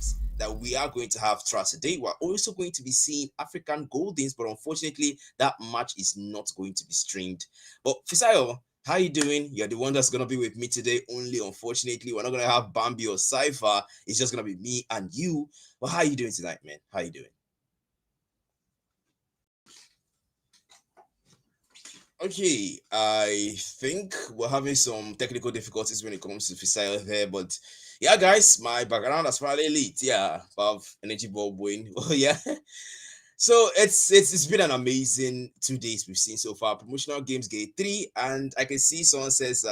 games that we are going to have throughout today. We're also going to be seeing African Goldens, but unfortunately, that match is not going to be streamed. But Fisayo, how you doing? You're the one that's gonna be with me today. Only unfortunately, we're not gonna have Bambi or Cypher. It's just gonna be me and you. But how you doing tonight, man? How you doing? Okay, I think we're having some technical difficulties when it comes to Fisayo there, but yeah, guys, my background is probably elite. Yeah, above energy bulb win. Oh yeah. So it's been an amazing 2 days we've seen so far. Promotional games gate 3, and I can see someone says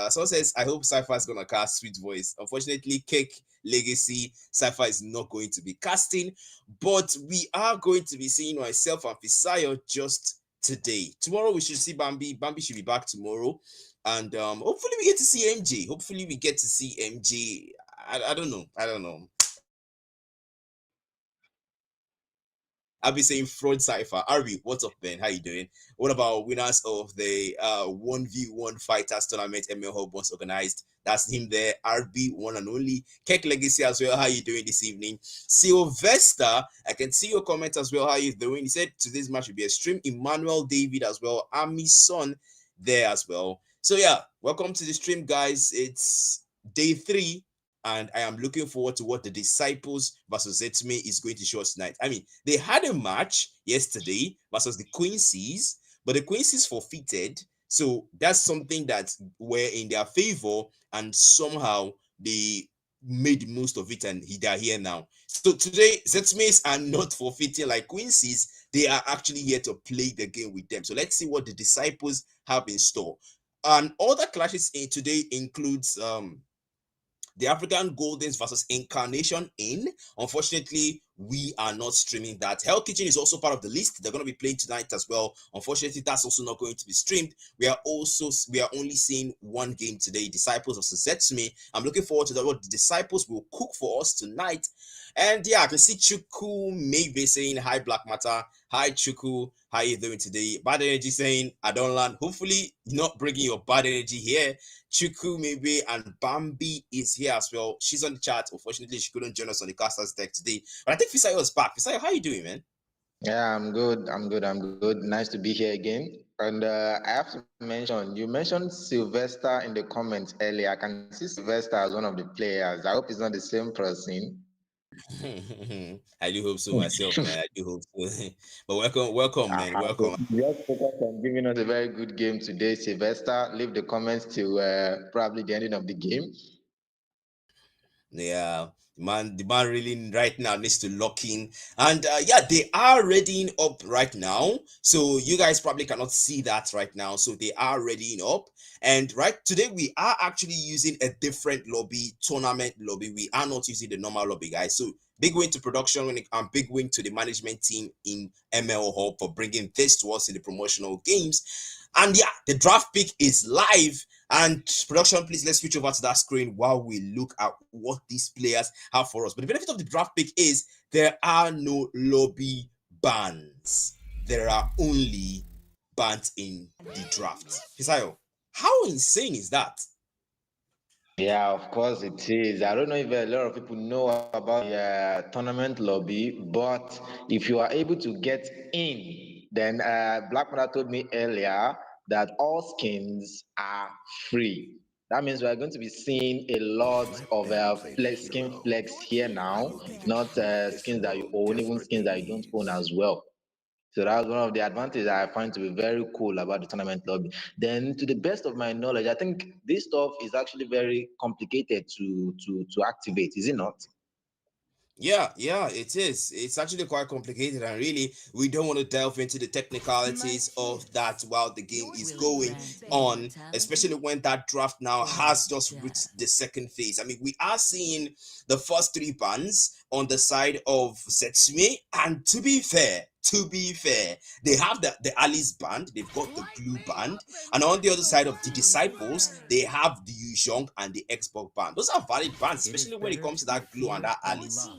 I hope Cypher is gonna cast Sweet Voice. Unfortunately, Cake Legacy Cypher is not going to be casting, but we are going to be seeing myself and Fisayo just today. Tomorrow we should see Bambi. Bambi should be back tomorrow, and hopefully we get to see MJ. Hopefully we get to see MJ. I don't know. I don't know. I'll be saying fraud cipher. Arby, what's up, Ben? How you doing? What about winners of the 1v1 fighters tournament ML Hub once organized? That's him there. RB, one and only. Keck Legacy as well. How you doing this evening? Sylvester, I can see your comment as well. How you doing? He said today's match will be a stream. Emmanuel David as well. Ami's son there as well. So yeah, welcome to the stream, guys. It's day 3 and I am looking forward to what the Disciples versus Zetsumei is going to show us tonight. I mean, they had a match yesterday versus the Quincy's, but the Quincy's forfeited, so that's something that were in their favor, and somehow they made the most of it, and they're here now. So today, Zetsumei's are not forfeiting like Quincy's; they are actually here to play the game with them. So let's see what the Disciples have in store. And other clashes in today includes the African Goldens versus Incarnation in. Unfortunately, we are not streaming that. Hell Kitchen is also part of the list. They're going to be playing tonight as well. Unfortunately, that's also not going to be streamed. We are only seeing one game today, Disciples of Zetsumei. I'm looking forward to what the Disciples will cook for us tonight. And yeah, I can see Chuku maybe saying hi, Black Matter. Hi, Chuku. How you doing today? Bad Energy saying I don't land. Hopefully, you're not bringing your bad energy here. Chuku maybe and Bambi is here as well. She's on the chat. Unfortunately, she couldn't join us on the casters deck today. But I think Fisayo is back. Fisayo, how you doing, man? Yeah, I'm good. I'm good. I'm good. Nice to be here again. And I have to mention, you mentioned Sylvester in the comments earlier. I can see Sylvester as one of the players. I hope it's not the same person. I do hope so myself, man. I do hope so. But welcome, man. Welcome. Just focus on giving us a very good game today, Sylvester. Leave the comments till probably the ending of the game. Yeah, the man really right now needs to lock in, and yeah, they are readying up right now. So you guys probably cannot see that right now. So they are readying up, and right today we are actually using a different lobby, tournament lobby. We are not using the normal lobby, guys. So big win to production and big win to the management team in ML Hub for bringing this to us in the promotional games. And yeah, the draft pick is live. And production, please let's switch over to that screen while we look at what these players have for us. But the benefit of the draft pick is there are no lobby bans. There are only bans in the draft. Fisayo, how insane is that? Yeah, of course it is. I don't know if a lot of people know about the tournament lobby, but if you are able to get in, then Black Mother told me earlier that all skins are free. That means we are going to be seeing a lot of skin flex here now, not skins that you own, even skins that you don't own as well. So that's one of the advantages I find to be very cool about the tournament lobby. Then, to the best of my knowledge, I think this stuff is actually very complicated to activate. Is it not? Yeah, it is. It's actually quite complicated, and really, we don't want to delve into the technicalities of that while the game is going on, especially when that draft now has just reached the second phase. I mean, we are seeing the first 3 bans on the side of Zetsumei, and to be fair, they have the Alice band, they've got the blue band, and on the other side of the Disciples, they have the Yuzhong and the Xbox band. Those are valid bands, especially when it comes to that blue and that Alice.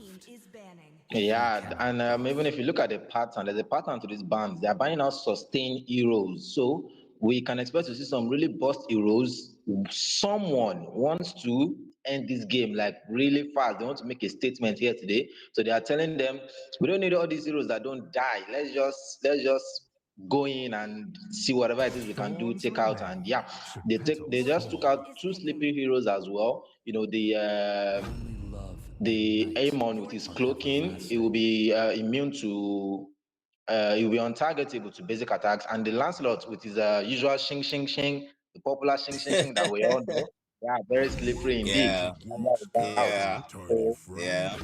Yeah, and even if you look at the pattern, there's a pattern to these bands. They are buying out sustained heroes. So we can expect to see some really bust heroes. Someone wants to end this game like really fast. They want to make a statement here today. So they are telling them, we don't need all these heroes that don't die. Let's just go in and see whatever it is we can do, take out. And yeah, they just took out two sleeping heroes as well. The Amon with his cloaking, it will be immune to he will be untargetable to basic attacks, and the Lancelot with his usual shing shing shing, the popular shing shing shing that we all know. Yeah, very slippery indeed. Yeah, And that is out. yeah, So yeah.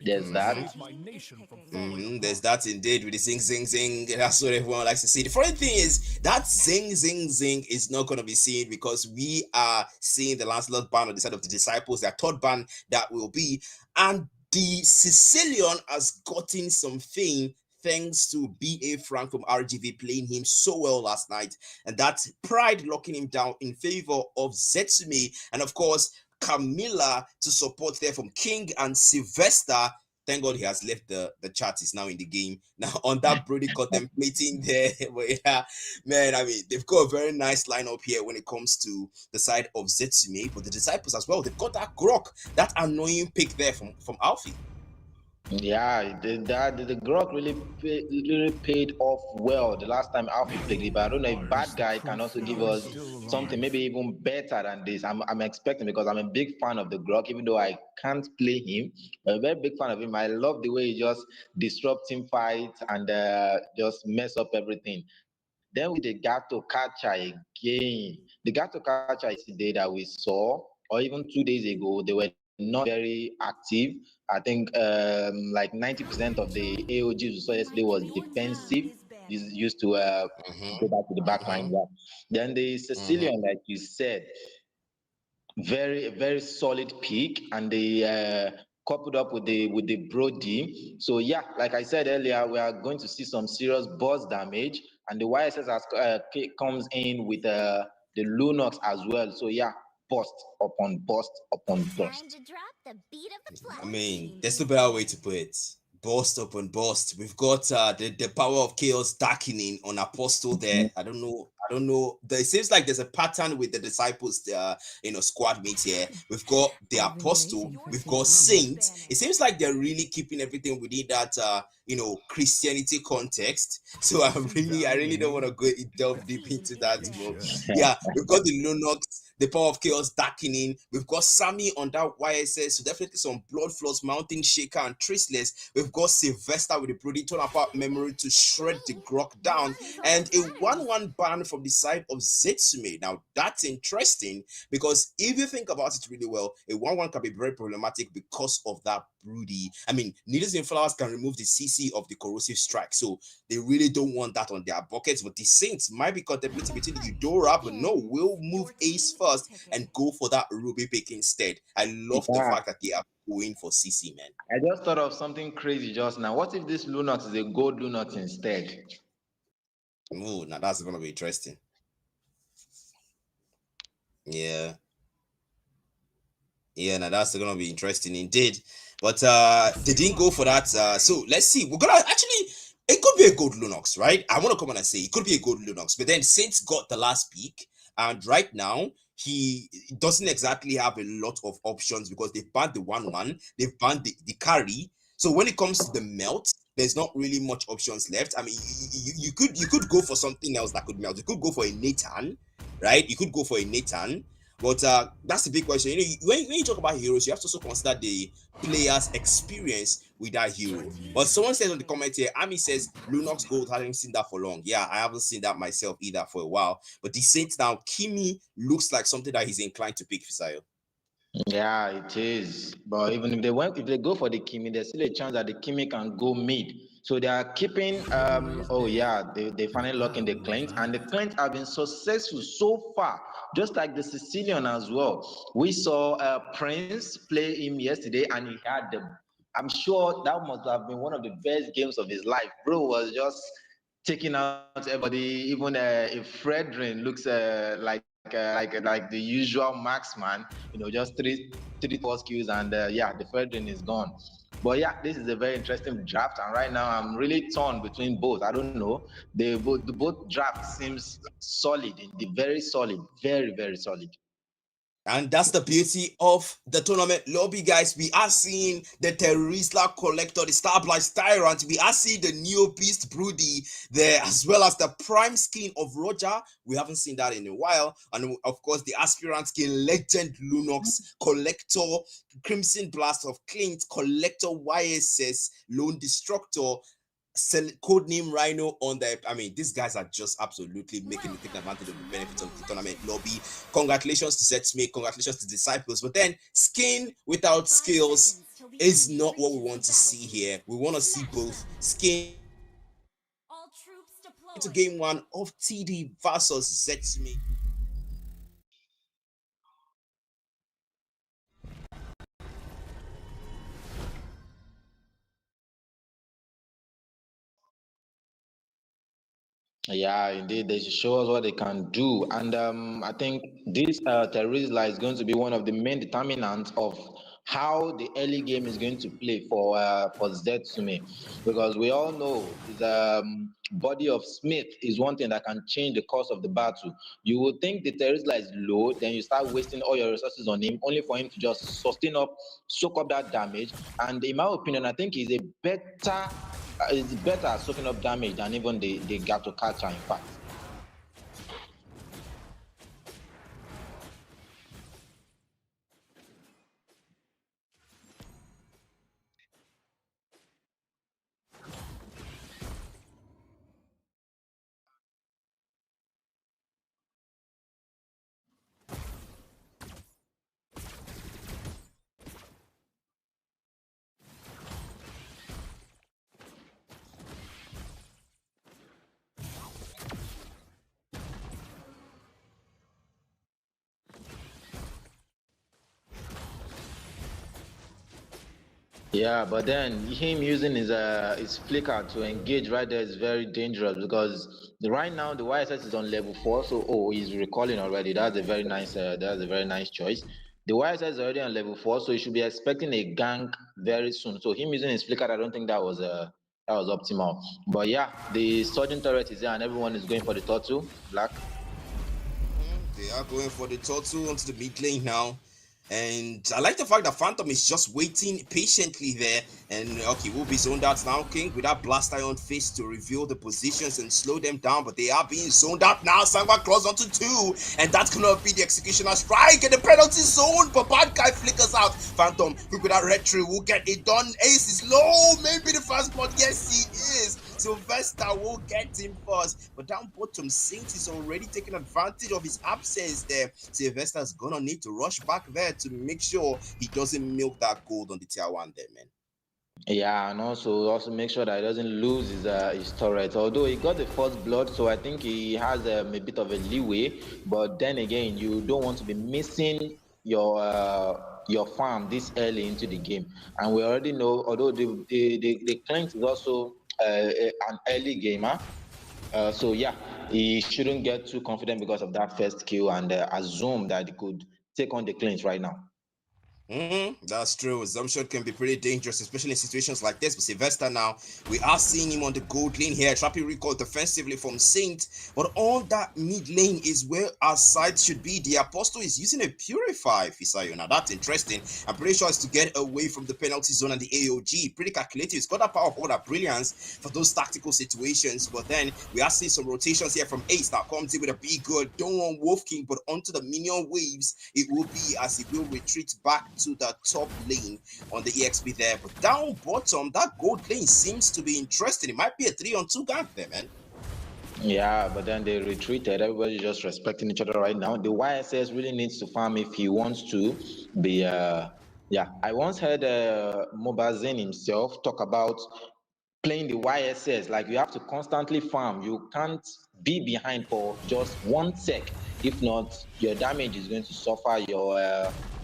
there's that. There's that indeed with the zing zing zing. That's what everyone likes to see. The funny thing is that zing zing zing is not going to be seen because we are seeing the Lancelot band on the side of the disciples, their third band that will be, and the Sicilian has gotten some fame thanks to B.A. Frank from RGV playing him so well last night, and that's Pride locking him down in favor of Zetsumei, and of course Camilla to support there from King and Sylvester. Thank God he has left the chat. Is now in the game. Now on that Brody contemplating there. But yeah, man, I mean, they've got a very nice lineup here when it comes to the side of Zetsumei, but the disciples as well. They've got that Grok, that annoying pick there from Alfie. Yeah, the Grok really paid off well the last time Alfie played it, but I don't know if Bad Guy can also give us something maybe even better than this. I'm expecting, because I'm a big fan of the Grok, even though I can't play him. I'm a very big fan of him. I love the way he just disrupts team fights and just mess up everything. Then with the Gato catcher again, the Gato catcher yesterday that we saw, or even 2 days ago, they were not very active. I think like 90% of the AOGs we saw yesterday was defensive. Used to go back to the back line. Yeah. Then the Sicilian, like you said, very solid pick, and they coupled up with the Brody. So yeah, like I said earlier, we are going to see some serious boss damage, and the YSS comes in with the Lunox as well. So yeah, bust upon bust upon bust. I mean, there's no better way to put it. Burst upon burst. We've got the power of chaos darkening on Apostle there. I don't know. I don't know. It seems like there's a pattern with the disciples, squad mates here. We've got the Apostle. We've got Saints. It seems like they're really keeping everything within that, Christianity context. So I really don't want to go delve deep into that. But yeah, we've got the Lunox, the power of chaos darkening. We've got Sammy on that YSS, so definitely some blood flows, mountain shaker and traceless. We've got Sylvester with the Brody turn apart memory to shred the Grok down, and a 1-1 ban from the side of Zetsumei. Now that's interesting because if you think about it really well, a 1-1 can be very problematic because of that Broody. I mean, Needles and Flowers can remove the CC of the corrosive strike, so they really don't want that on their buckets. But the Saints might be contemplating between Eudora, but no, we'll move Ace first and go for that Ruby pick instead. I love the Yeah, fact that they are going for CC, man. I just thought of something crazy just now. What if this Lunox is a gold Lunox instead? Oh, now that's gonna be interesting. Yeah. Yeah, now that's gonna be interesting indeed. But they didn't go for that. So let's see. We're gonna actually, it could be a good Lunox, right? I want to come on and say it could be a good Lunox, but then Saints got the last pick, and right now he doesn't exactly have a lot of options because they've banned the 1-1, they've banned the carry. So when it comes to the melt, there's not really much options left. I mean, you could go for something else that could melt. You could go for a Nathan, right? You could go for a Nathan. But that's the big question. When you talk about heroes, you have to also consider the player's experience with that hero. But someone says on the comment here, Ami says Lunox Gold hasn't seen that for long. Yeah, I haven't seen that myself either for a while. But the Saints now, Kimi looks like something that he's inclined to pick, Fisayo. Yeah, it is. But even if they go for the Kimi, there's still a chance that the Kimi can go mid. So they are keeping oh yeah, they finally lock in the Clint, and the Clint have been successful so far, just like the Sicilian as well. We saw Prince play him yesterday, and he had the, I'm sure that must have been one of the best games of his life. Bro was just taking out everybody. Even if Fredrin looks like the usual marksman, just three four skills, and yeah, the Fredrin is gone. But yeah, this is a very interesting draft, and right now I'm really torn between both. I don't know. The both draft seems solid, very solid, very solid. And that's the beauty of the tournament lobby, guys. We are seeing the Terizla Collector, the Starblight Tyrant. We are seeing the Neo Beast Broody there, as well as the Prime skin of Roger. We haven't seen that in a while. And of course, the Aspirant skin, Legend Lunox, Collector, Crimson Blast of Clint, Collector YSS, Lone Destructor, codename Rhino on the. I mean, these guys are just absolutely taking advantage of the benefits of the tournament lobby. Congratulations to Zetsumei, congratulations to Disciples. But then, skin without skills is not what we want to see here. We want to see both skin to game one of TD versus Zetsumei. Yeah, indeed, they should show us what they can do, and I think this Terizla is going to be one of the main determinants of how the early game is going to play for Zetsumei, because we all know the body of Smith is one thing that can change the course of the battle. You would think the Terizla is low, then you start wasting all your resources on him, only for him to just soak up that damage. And in my opinion, I think he's a better it's better at soaking up damage than even the Gato catcher, in fact. Yeah, but then him using his flicker to engage right there is very dangerous, because right now the YSS is on level 4, so he's recalling already. That's a very nice choice. The YSS is already on level 4, so he should be expecting a gank very soon. So him using his flicker, I don't think that was optimal. But yeah, the surging turret is there and everyone is going for the turtle, black. They are going for the turtle onto the mid lane now. And I like the fact that Phantom is just waiting patiently there. And okay, we'll be zoned out now, King, with that Blast Iron Fist to reveal the positions and slow them down. But they are being zoned out now. Sangwa Claws onto 2. And that's gonna be the Executioner Strike in the penalty zone. But Bad Guy flickers out. Phantom, look with that retro, will get it done. Ace is low. Maybe the first blood. Yes, he is. Sylvester will get him first. But down bottom, Saint is already taking advantage of his absence there. Sylvester's gonna need to rush back there to make sure he doesn't milk that gold on the tier 1 there, man. Yeah, and also make sure that he doesn't lose his turret. Although he got the first blood, so I think he has a bit of a leeway. But then again, you don't want to be missing your farm this early into the game. And we already know, although the Clint is also an early gamer, so yeah, he shouldn't get too confident because of that first kill and assume that he could take on the Clint right now. That's true. Assumption can be pretty dangerous, especially in situations like this. But Sylvester now, we are seeing him on the gold lane here, trapping recall defensively from Saint. But on that mid lane is where our side should be. The Apostle is using a Purify, Fisayo. Now that's interesting. I'm pretty sure it's to get away from the penalty zone and the AOG. Pretty calculated. It's got that power of order brilliance for those tactical situations. But then we are seeing some rotations here from Ace that comes in with a big good. Don't want Wolf King, but onto the minion waves, it will be as it will retreat back to the top lane on the EXP there. But down bottom, that gold lane seems to be interesting. It might be a 3-on-2 gank there, man. Yeah, but then they retreated. Everybody's just respecting each other right now. The YSS really needs to farm if he wants to be. Yeah, I once heard Mobazin himself talk about playing the YSS. Like, you have to constantly farm. You can't be behind for just 1 sec. If not, your damage is going to suffer.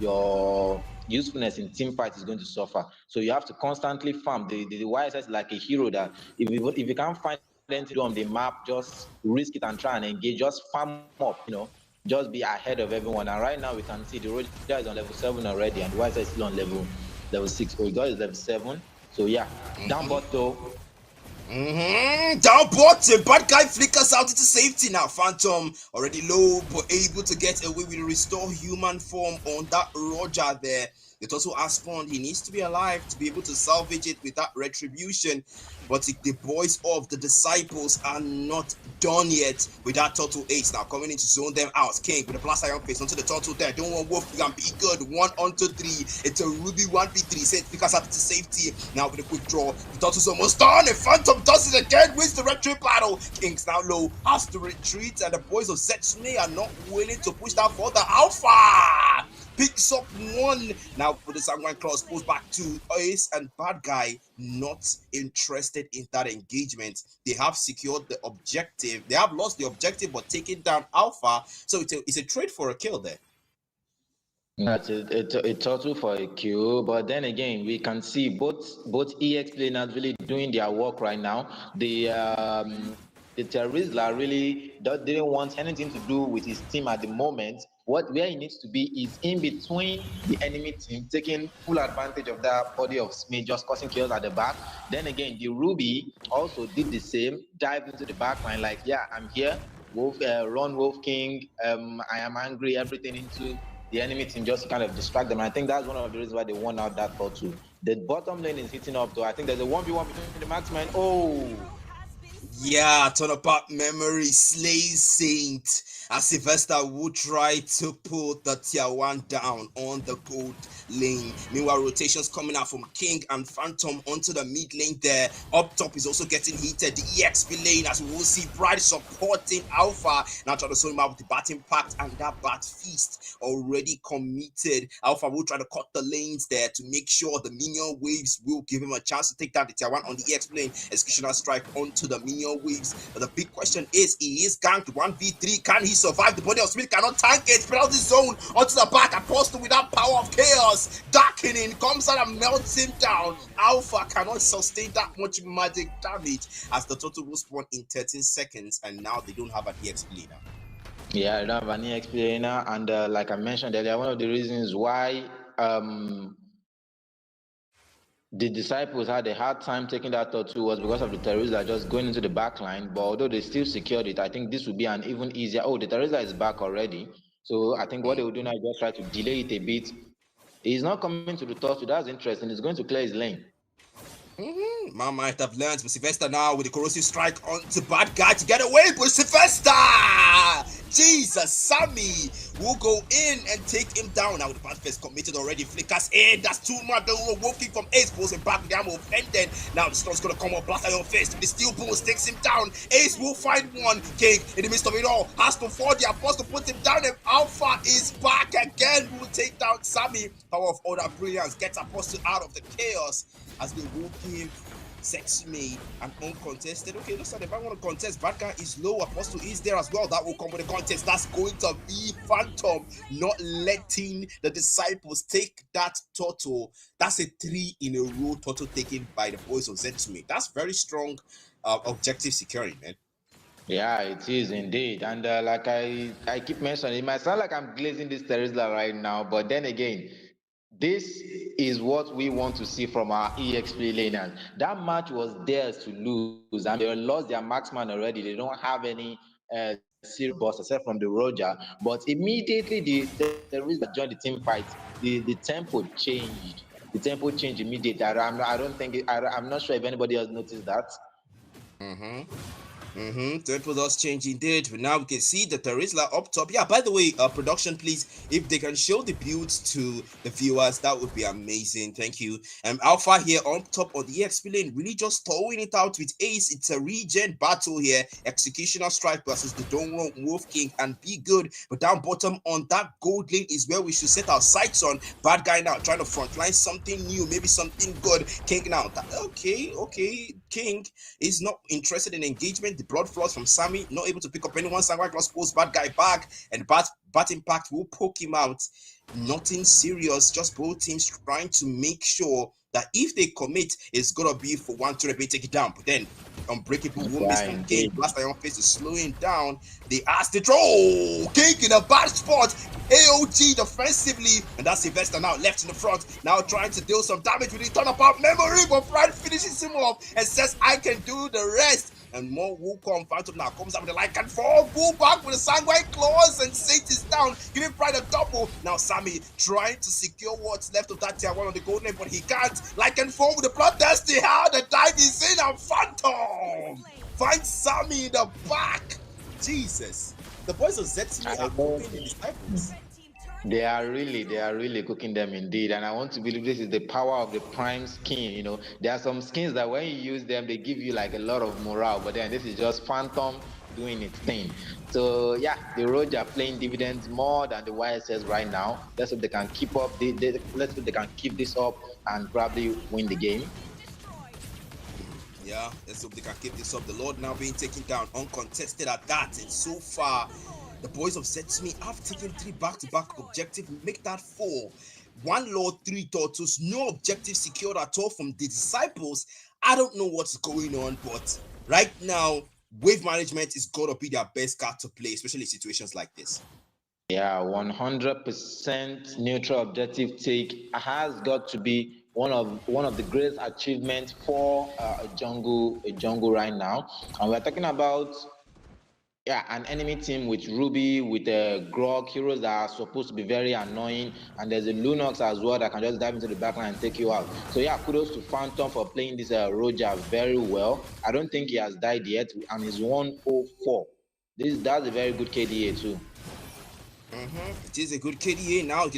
Your usefulness in team fight is going to suffer. So you have to constantly farm. The YSS is like a hero that if you can't find anything to do on the map, just risk it and try and engage. Just farm up, just be ahead of everyone. And right now we can see the Roger is on level 7 already, and the YSS is still on level 6. Oh, he got his level 7. So yeah, down bot though. Down bottom, bad guy flickers out into safety now. Phantom already low, but able to get away with restore human form on that Roger there. It also has spawned. He needs to be alive to be able to salvage it with that retribution. But the boys of the disciples are not done yet with that turtle ace. Now coming in to zone them out. King with the blast iron face onto the turtle there. Don't want Wolf can be good. 1-3. It's a Ruby 1v3. Set because at the safety. Now with a quick draw. The turtle's almost done. And Phantom does it again. Wins the retreat battle. King's now low. Has to retreat. And the boys of Zetsumei are not willing to push that further. Alpha picks up one. Now with the Sanguine Claws goes back to Ace and Bad Guy, not interested in that engagement. They have secured the objective. They have lost the objective, but taken down Alpha. So it's a trade for a kill there. That's a total for a kill, but then again, we can see both EX players really doing their work right now. The terrorists are really didn't want anything to do with his team at the moment. Where he needs to be is in between the enemy team, taking full advantage of that body of Smith, just causing chaos at the back. Then again, the Ruby also did the same, dived into the back line, like, yeah, I'm here. Run Wolf King, I am angry, everything into the enemy team just to kind of distract them. And I think that's one of the reasons why they won out that thought too. The bottom lane is hitting up though. I think there's a 1v1 between the marksmen. Oh, yeah, turn apart memory, Slay Saint. As Sylvester would try to put the tier 1 down on the gold lane. Meanwhile, rotations coming out from King and Phantom onto the mid lane there. Up top is also getting heated. The EXP lane, as we will see, Bride supporting Alpha. Now trying to sort him out with the Bat Impact and that Bat Feast already committed. Alpha will try to cut the lanes there to make sure the minion waves will give him a chance to take down the tier 1 on the EXP lane. Executioner strike onto the minion waves. But the big question is, he is ganked 1v3. Can he survive? The body of Smith cannot tank it. Spread out the zone onto the back. Apostle with that power of chaos. Darkening comes out and melts him down. Alpha cannot sustain that much magic damage as the total will spawn in 13 seconds. And now they don't have an EXP leader. Yeah, I don't have any explainer, and like I mentioned earlier, one of the reasons why the disciples had a hard time taking that thought too was because of the terrorists that are just going into the back line. But although they still secured it, I think this would be an even easier. Oh, the terrorist is back already. So I think what they will do now is just try to delay it a bit. He's not coming to the touch, so that's interesting. He's going to clear his lane. Man might have learned, but Sylvester now with the corrosive strike onto Bad Guy to get away, but Sylvester! Jesus, Sammy will go in and take him down. Now with the Bad Fist committed already, flickers in. That's too much. The Wolfing from Ace pulls him back with the ammo offended. Now the storm's gonna come up, blast on your face. The steel bulls takes him down. Ace will find one. King in the midst of it all has to fall the apostle, put him down, and Alpha is back again. Will take down Sammy. Power of order brilliance gets apostle out of the chaos as they will give Zetsumei and uncontested. Okay, looks like if I want to contest, Bad Guy is low, Apostle is there as well. That will come with the contest. That's going to be Phantom, not letting the disciples take that total. That's a 3 in a row total taken by the boys of Zetsumei. That's very strong objective securing, man. Yeah, it is indeed. And like I keep mentioning, it might sound like I'm glazing this Tesla right now, but then again, this is what we want to see from our EXP laners. That match was theirs to lose. I mean, they lost their marksman already. They don't have any serious boss except from the Roger. But immediately the terrorists that joined the team fight, the tempo changed. The tempo changed immediately. I don't think I'm not sure if anybody else noticed that. Tempo does change indeed. But now we can see the Terizla up top. Yeah, by the way, production, please, if they can show the builds to the viewers, that would be amazing. Thank you. Alpha here on top of the EXP lane, really just throwing it out with Ace. It's a regen battle here. Executioner Strike versus the Don't Want Wolf King, and be good. But down bottom on that gold lane is where we should set our sights on. Bad Guy now trying to frontline something new, maybe something good. King now. Okay. King is not interested in engagement. The blood flows from Sammy, not able to pick up anyone. Sanguine Cross pulls Bad Guy back, and Bat Impact will poke him out. Nothing serious, just both teams trying to make sure that if they commit, it's gonna be for one to be take it down. But then Unbreakable will Yeah, miss from King. indeed. Blast Iron Face is slowing down. They ask the throw. King in a bad spot. AOG defensively, and that's Sylvester now left in the front, now trying to deal some damage with the turnabout memory, but Pride finishes him off and says, I can do the rest. And more will come. Phantom now comes up with the like and fall. Bull back with the Sanguine Claws, and Saint is down, giving Pride a double. Now Sammy trying to secure what's left of that tier 1 on the golden, but he can't. Like and fall with the bloodthirsty. How the dive is in, and Phantom finds Sammy in the back. Jesus. The boys of Zetsumei I are know. cooking the disciples. They are really cooking them indeed. And I want to believe this is the power of the prime skin. There are some skins that when you use them, they give you like a lot of morale, but then this is just Phantom doing its thing. So yeah, the Rogues are playing dividends more than the YSS right now. Let's hope they can keep up let's hope they can keep this up and probably win the game. Yeah, let's hope they can keep this up. The Lord now being taken down, uncontested at that. And so far, the boys of Zetsumei have taken 3 back-to-back objectives, make that 4. 1 Lord, 3 Turtles, no objective secured at all from the disciples. I don't know what's going on, but right now, wave management is gonna be their best card to play, especially in situations like this. Yeah, 100% neutral objective take has got to be one of the greatest achievements for a jungle right now. And we're talking about an enemy team with Ruby, with Grog, heroes that are supposed to be very annoying, and there's a Lunox as well that can just dive into the backline and take you out. So yeah, kudos to Phantom for playing this Roger very well. I don't think he has died yet, and he's 104. That's a very good KDA too. It is a good KDA now.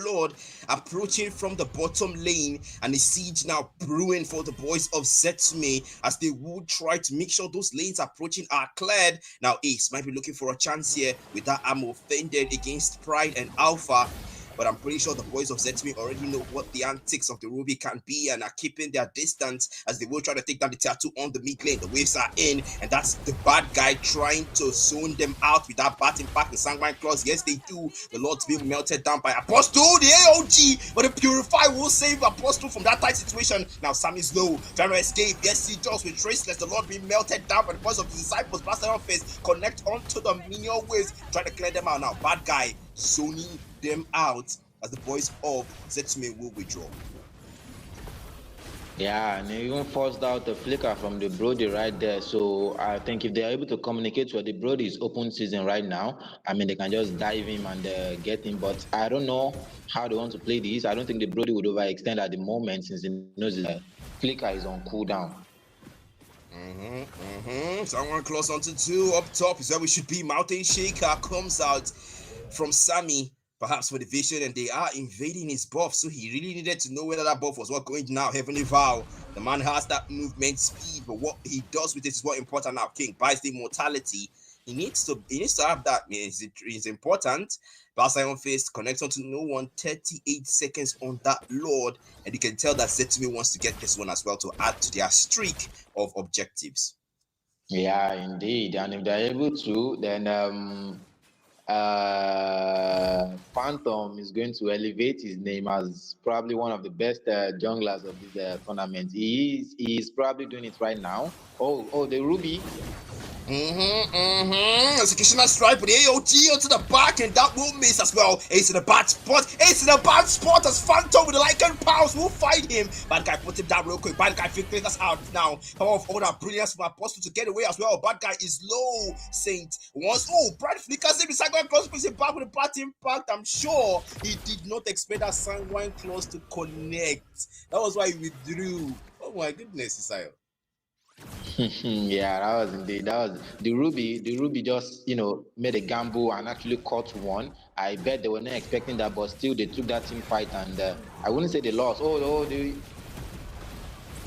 Lord approaching from the bottom lane, and the siege now brewing for the boys of Zetsumei as they would try to make sure those lanes approaching are cleared. Now Ace might be looking for a chance here with that ammo offended against Pride and Alpha, but I'm pretty sure the boys of Zetsumei already know what the antics of the Ruby can be and are keeping their distance as they will try to take down the tier 2 on the mid lane. The waves are in, and that's the bad guy trying to zone them out with that batting pack, the Sanguine Claws. Yes, they do. The Lord's being melted down by Apostle, the AOG, but the Purify will save Apostle from that tight situation. Now Sammy's low, trying to escape. Yes, he does with Traceless. The Lord being melted down by the boys of the disciples. Blaster on face, connect onto the minion waves, trying to clear them out. Now, bad guy zoning them out as the boys of Zetsumei will withdraw. Yeah, and he even forced out the flicker from the Brody right there. So I think if they are able to communicate with the Brody's open season right now, I mean, they can just dive him and get him. But I don't know how they want to play this. I don't think the Brody would overextend at the moment since he knows his flicker is on cooldown. Someone close onto 2 up top is where we should be. Mountain Shaker comes out from Sammy, perhaps for the vision, and they are invading his buff. So he really needed to know whether that buff was what going now. Heavenly Vow. The man has that movement speed, but what he does with it is what important now. King buys the immortality. He needs to have that. Man, it's important. Iron Fist connects onto no one, 38 seconds on that Lord, and you can tell that Zetsumei wants to get this one as well to add to their streak of objectives. Yeah, indeed. And if they're able to, then Phantom is going to elevate his name as probably one of the best junglers of this tournament. He is probably doing it right now. Oh, the Ruby. Executioner strike with the AOG onto the back, and that will miss as well. Ace in a bad spot. Ace in a bad spot as Phantom with the Lycan powers will fight him. Bad guy put him down real quick. Bad guy figures out now. Power of all that brilliance from Apostle to get away as well. Bad guy is low. Saint once. Oh, Brad flickers him. The Sanguine Claws puts him back with a bad impact. I'm sure he did not expect that Sanguine Claws to connect. That was why he withdrew. Oh my goodness, Isaiah. Yeah, that was the Ruby. The Ruby just made a gamble and actually caught one. I bet they were not expecting that, but still they took that team fight, and I wouldn't say they lost.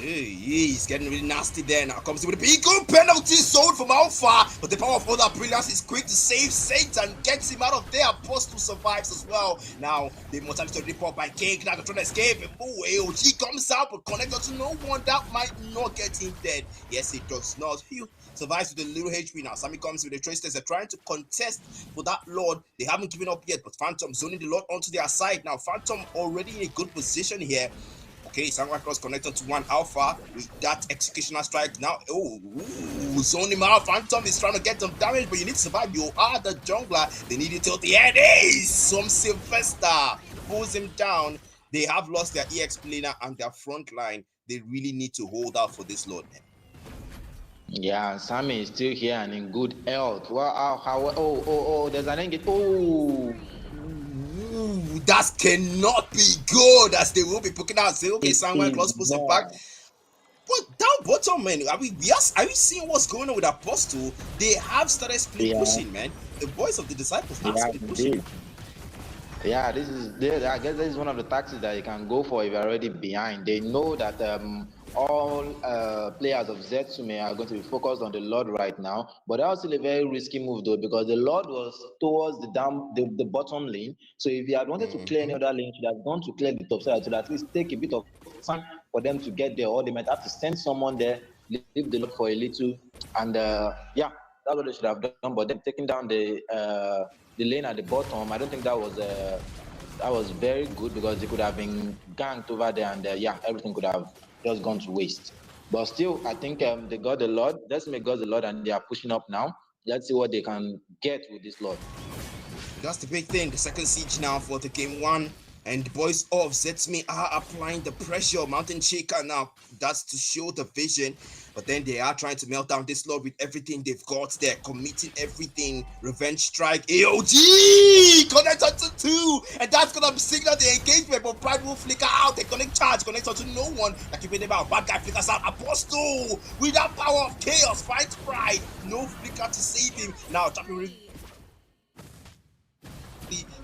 Hey, he's getting really nasty there. Now comes with a big good penalty zone from Alpha, but the power of other brilliance is quick to save Saint and gets him out of there. Apostle survives as well. Now the immortality to rip up by King. Now trying to escape. AOG comes out, but connected to no one. That might not get him dead. Yes, it does not. Phew. Survives with a little HP now. Sammy comes with the traces. They're trying to contest for that Lord. They haven't given up yet, but Phantom zoning the Lord onto their side. Now Phantom already in a good position here. Okay, Samurai Cross connected to one Alpha with that executioner strike. Now, zone him out. Phantom is trying to get some damage, but you need to survive. You are the jungler. They need you till the end. Hey, some Sylvester pulls him down. They have lost their EX player and their front line. They really need to hold out for this Lord, man. Yeah, Sammy is still here and in good health. Well, there's an engage. Oh, That cannot be good as they will be poking out and say, okay, it Samurai is Cross pulls him back. not. But down bottom, man, are we seeing what's going on with Apostle? They have started split Yeah, pushing, man. The boys of the disciples are yeah, split pushing. indeed. Yeah, I guess this is one of the tactics that you can go for if you're already behind. They know that all players of Zetsumei are going to be focused on the Lord right now, but that was still a very risky move though, because the Lord was towards the bottom lane. So if you had wanted to clear any Mm-hmm. other lane, you should have gone to clear the top side to at least take a bit of time for them to get there, or they might have to send someone there, leave the Lord for a little, and yeah, that's what they should have done. But them taking down the lane at the bottom, I don't think that was very good, because they could have been ganked over there, and yeah, everything could have just gone to waste. But still, I think they got the Lord. Let's make God the Lord, and they are pushing up now. Let's see what they can get with this Lord. That's the big thing. The second siege now for the game one. And the boys of Zetsumei are applying the pressure. Mountain Shaker now. That's to show the vision. But then they are trying to melt down this Lord with everything they've got. They're committing everything. Revenge strike. AOG! Connected to two. And that's going to signal the engagement. But Pride will flicker out. They connect charge. Connected to no one. Like if about bad guy flickers out. Apostle with that power of chaos fights Pride. No flicker to save him. Now, Champion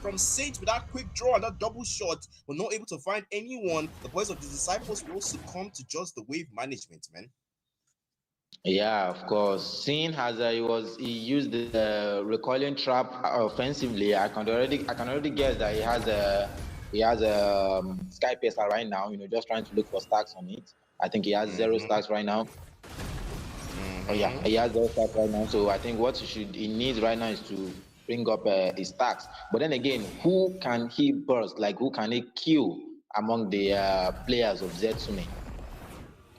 from Saints with that quick draw and that double shot, were not able to find anyone. The boys of the disciples will succumb to just the wave management, man. Yeah, of course. Seeing as he used the recoiling trap offensively, I can already guess that he has a Sky Pacer right now. Just trying to look for stacks on it. I think he has zero stacks right now. Oh yeah, he has zero stacks right now. So I think what he needs right now is to bring up his stacks. But then again, who can he burst? Like, who can he kill among the players of Zetsumei?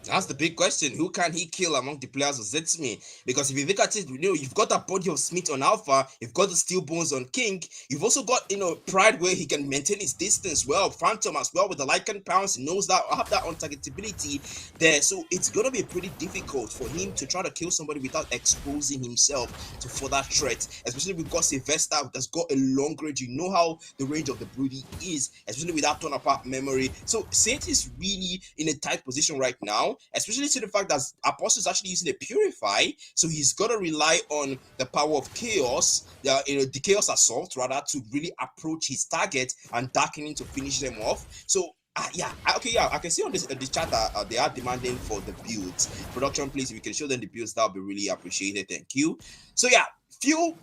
That's the big question. Who can he kill among the players of Zetsumei? Because if you look at it, you've got that body of Smith on Alpha, you've got the Steel Bones on King, you've also got, Pride where he can maintain his distance well, Phantom as well with the Lycan Pounce, he knows that, have that untargetability there. So it's going to be pretty difficult for him to try to kill somebody without exposing himself to further threat, especially with got Sylvester that's got a long range. You know how the range of the Broody is, especially with that turn apart memory. So Saint is really in a tight position right now, especially to the fact that Apostle is actually using a Purify, so he's got to rely on the power of Chaos, the Chaos Assault, rather, to really approach his target and darkening to finish them off. So I can see on the chat that they are demanding for the builds. Production, please, if you can show them the builds, that would be really appreciated. Thank you. So yeah, few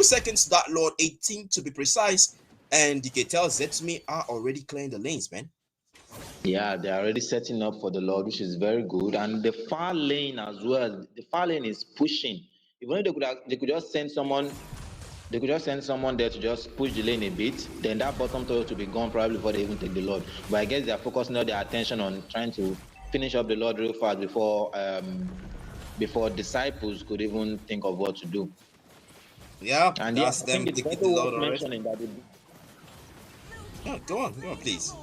seconds to that Lord, 18 to be precise, and you can tell Zetsumei are already clearing the lanes, man. Yeah, they're already setting up for the Lord, which is very good. And the far lane as well. The far lane is pushing. If only they could just send someone. They could just send someone there to just push the lane a bit. Then that bottom turret to be gone probably before they even take the Lord. But I guess they are focusing all their attention on trying to finish up the Lord real fast before disciples could even think of what to do. Yeah, And yeah, that's I think them it's taking also the worth Lord already. mentioning that Yeah, go on, please.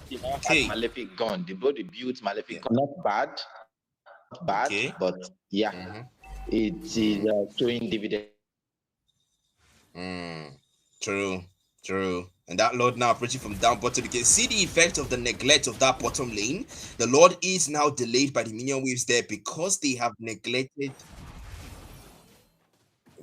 they now had Okay. Malefic gun. They both built Malefic Yeah. gun. Not bad, Okay. but yeah, Mm-hmm. it is showing dividends. True. And that Lord now approaching from down bottom. You can see the effect of the neglect of that bottom lane. The Lord is now delayed by the minion waves there because they have neglected.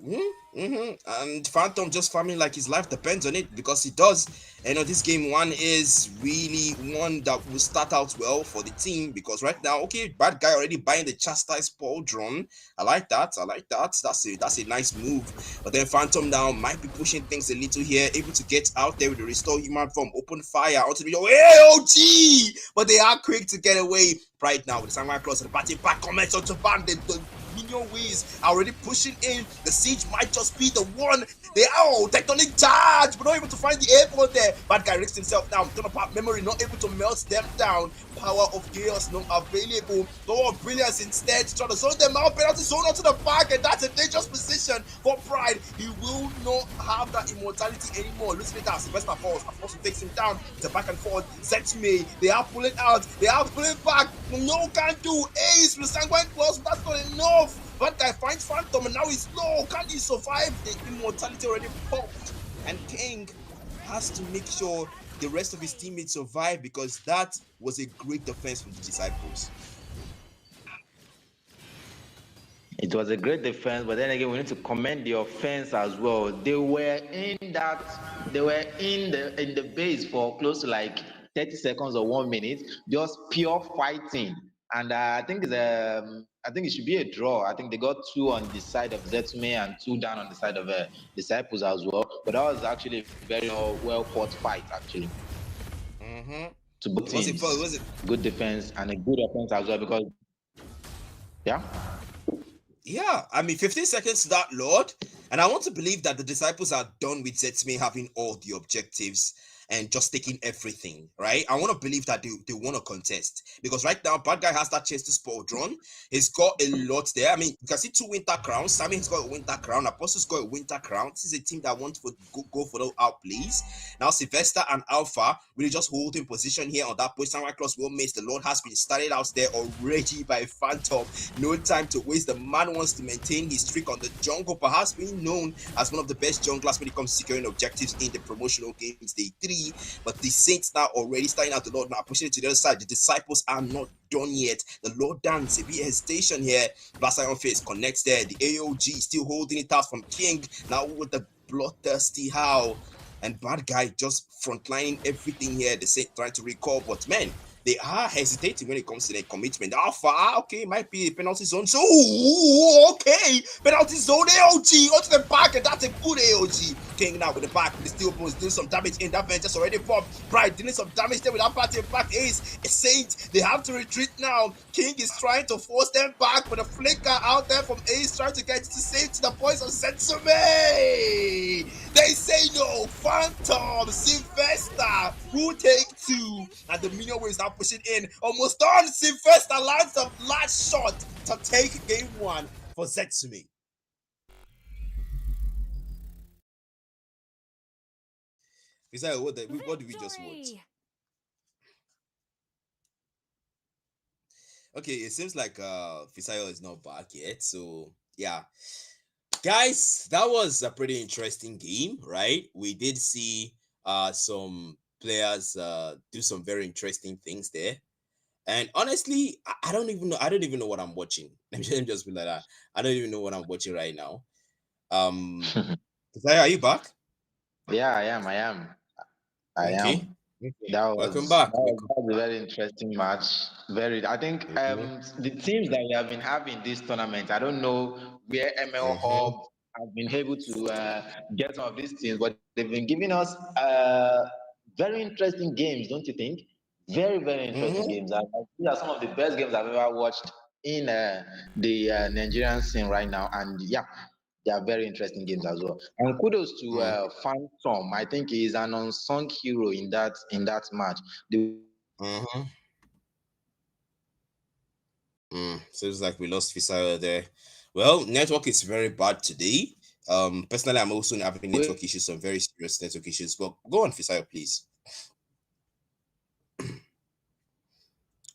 And Phantom just farming like his life depends on it because he does. And this game one is really one that will start out well for the team because right now, okay, bad guy already buying the chastised Paul drone. I like that. I like that. That's a nice move. But then Phantom now might be pushing things a little here, able to get out there with the restore human form, open fire onto the AOG. But they are quick to get away right now with the Samurai Claws and the batting back comments onto Bam. The minion waves are already pushing in. The siege might just be the one. They are tectonic charge, but not able to find the airport there. Bad guy risks himself down. Turn apart memory, not able to melt them down. Power of chaos not available. Door of brilliance instead, trying to zone them out. Penalty zone onto the back, and that's a dangerous position for Pride. He will not have that immortality anymore. Losing it out. Sylvester falls. Apostle takes him down. It's a back and forth. Zetsumei, they are pulling out. They are pulling back. No can do. Ace with Sanguine Claws, but that's not enough. That guy finds Phantom and now he's low. Can he survive? The immortality already popped. And King has to make sure the rest of his teammates survive because that was a great defense from the Disciples. It was a great defense, but then again, we need to commend the offense as well. They were in the base for close to like 30 seconds or 1 minute, just pure fighting. And I think it should be a draw. I think they got two on the side of Zetsumei and two down on the side of Disciples as well. But that was actually a very well fought fight, actually, Mm-hmm. to both It teams. was it Good defense and a good offense as well because, yeah. Yeah, I mean, 15 seconds to that, Lord. And I want to believe that the disciples are done with Zetsumei having all the objectives and just taking everything, right? I want to believe that they want to contest because right now, Bad Guy has that chance to spot drone. He's got a lot there. I mean, you can see two winter crowns. Sammy has got a winter crown. Apostle's got a winter crown. This is a team that wants to go for those outplays. Now, Sylvester and Alpha really just holding position here on that post. Samurai Cross will miss. The Lord has been started out there already by Phantom. No time to waste. The man wants to maintain his streak on the jungle, perhaps being known as one of the best junglers when it comes to securing objectives in the promotional games day 3. But the Saints now already starting out. The Lord now pushing it to the other side. The disciples are not done yet. The Lord dance a bit hesitation here. Blast Iron Face connects there. The AOG still holding it out from King. Now with the bloodthirsty howl. And Bad Guy just frontlining everything here. The Saints trying to recall, but man, they are hesitating when it comes to their commitment. Alpha, okay, might be a penalty zone. So, okay, penalty zone AOG onto the back, and that's a good AOG. King now with the back, with the steel balls doing some damage in that just already popped. Pride doing some damage there with that party back. Ace, a Saint, they have to retreat now. King is trying to force them back with a flicker out there from Ace, trying to get to save to the points of Zetsumei. They say no. Phantom, Sylvester will take 2, and the minion waves are pushing in. Almost done. Sylvester lands a last shot to take game 1 for Zetsumei. What did we just watch? Okay, it seems like Fisayo is not back yet. So yeah, guys, that was a pretty interesting game, right? We did see some players do some very interesting things there. And honestly, I don't even know. I don't even know what I'm watching. Let me just be like that. I don't even know what I'm watching right now. Fisayo, are you back? Yeah, I am. I am. I Okay. am. Okay. That Welcome was back. that was, Welcome that was a back. very interesting match. Very. I think Mm-hmm. the teams that we have been having this tournament. I don't know where ML Mm-hmm. Hub have been able to get some of these teams, but they've been giving us very interesting games, don't you think? Very very interesting Mm-hmm. games. These are some of the best games I've ever watched in the Nigerian scene right now, and yeah, they are very interesting games as well. And kudos to Phantom. I think he is an unsung hero in that match. The way he Mm-hmm. Seems like we lost Fisayo there. Well, network is very bad today. Personally, I'm also having network issues, some very serious network issues. But go on, Fisayo, please.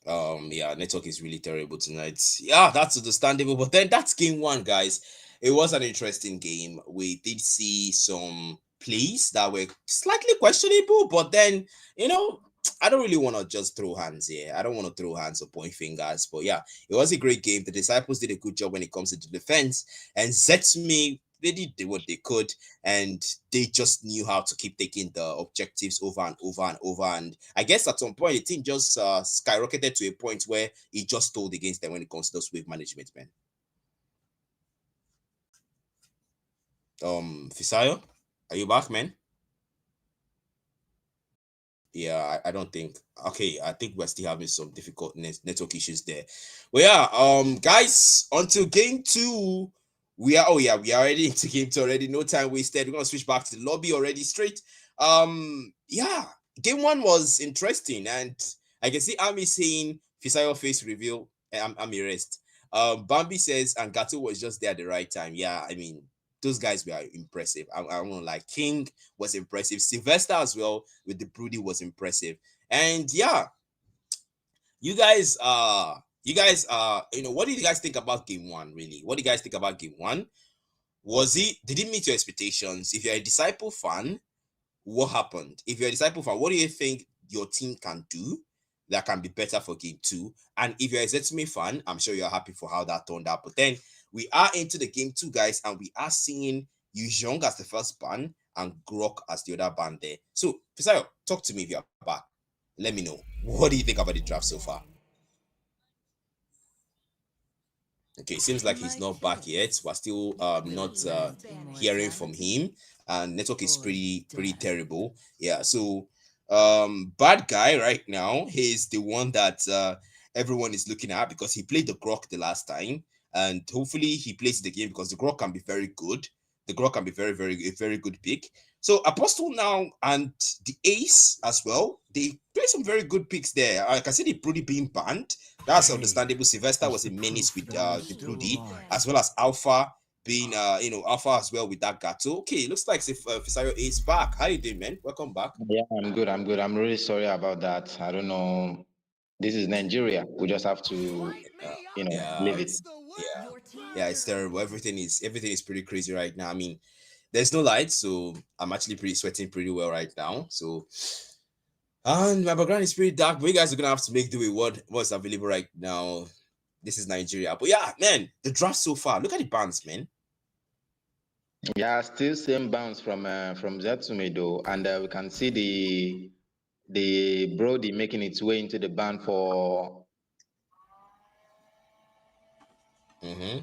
Yeah, network is really terrible tonight. Yeah, that's understandable. But then that's game 1, guys. It was an interesting game. We did see some plays that were slightly questionable, but then I don't really want to just throw hands here. I don't want to throw hands or point fingers. But yeah, it was a great game. The disciples did a good job when it comes to the defense, and Zetsumei they did what they could, and they just knew how to keep taking the objectives over and over and over. And I guess at some point, the team just skyrocketed to a point where it just told against them when it comes to those wave management, man. Fisayo, are you back, man? Yeah, I don't think. Okay, I think we're still having some difficult network issues there. Well, yeah, guys, until game two, we are. Oh yeah, we are already into game two already. No time wasted. We're gonna switch back to the lobby already straight. Yeah, game one was interesting, and I can see Ami saying Fisayo face reveal. Ami rest. Bambi says and Gato was just there at the right time. Yeah, I mean those guys were impressive. I don't know, like King was impressive. Sylvester as well with the Broody was impressive. And yeah, what did you guys think about game one? Really, what do you guys think about game one? Did it meet your expectations? If you're a Disciple fan, what happened? If you're a Disciple fan, what do you think your team can do that can be better for game two? And if you're a Zetsumei fan, I'm sure you're happy for how that turned out. But then we are into the game two, guys, and we are seeing Yuzhong as the first ban and Grok as the other ban there. So, Fisayo, talk to me if you're back. Let me know. What do you think about the draft so far? Okay, it seems like he's not back yet. We're still not hearing from him, and network is pretty terrible. Yeah, so bad guy right now. He's the one that everyone is looking at because he played the Grok the last time, and hopefully he plays the game because the Grok can be very good. The Grok can be a very good pick. So Apostle now and the Ace as well. They play some very good picks there. I can see the Broody being banned. That's understandable. Sylvester was a menace with the Broody, as well as Alpha being Alpha as well with that Gato. Okay, looks like Fisayo is back. How you doing, man? Welcome back. Yeah, I'm good. I'm good. I'm really sorry about that. I don't know. This is Nigeria. We just have to, Yeah, leave it. yeah, it's terrible. Everything is pretty crazy right now. I mean, there's no light, so I'm actually pretty sweating pretty well right now. So and my background is pretty dark, but you guys are gonna have to make do with what's available right now. This is Nigeria. But yeah, man, the draft so far. Look at the bands, man. Yeah, still same bounce from Zetsumei though, and we can see the Brody making its way into the band for. Mm-hmm.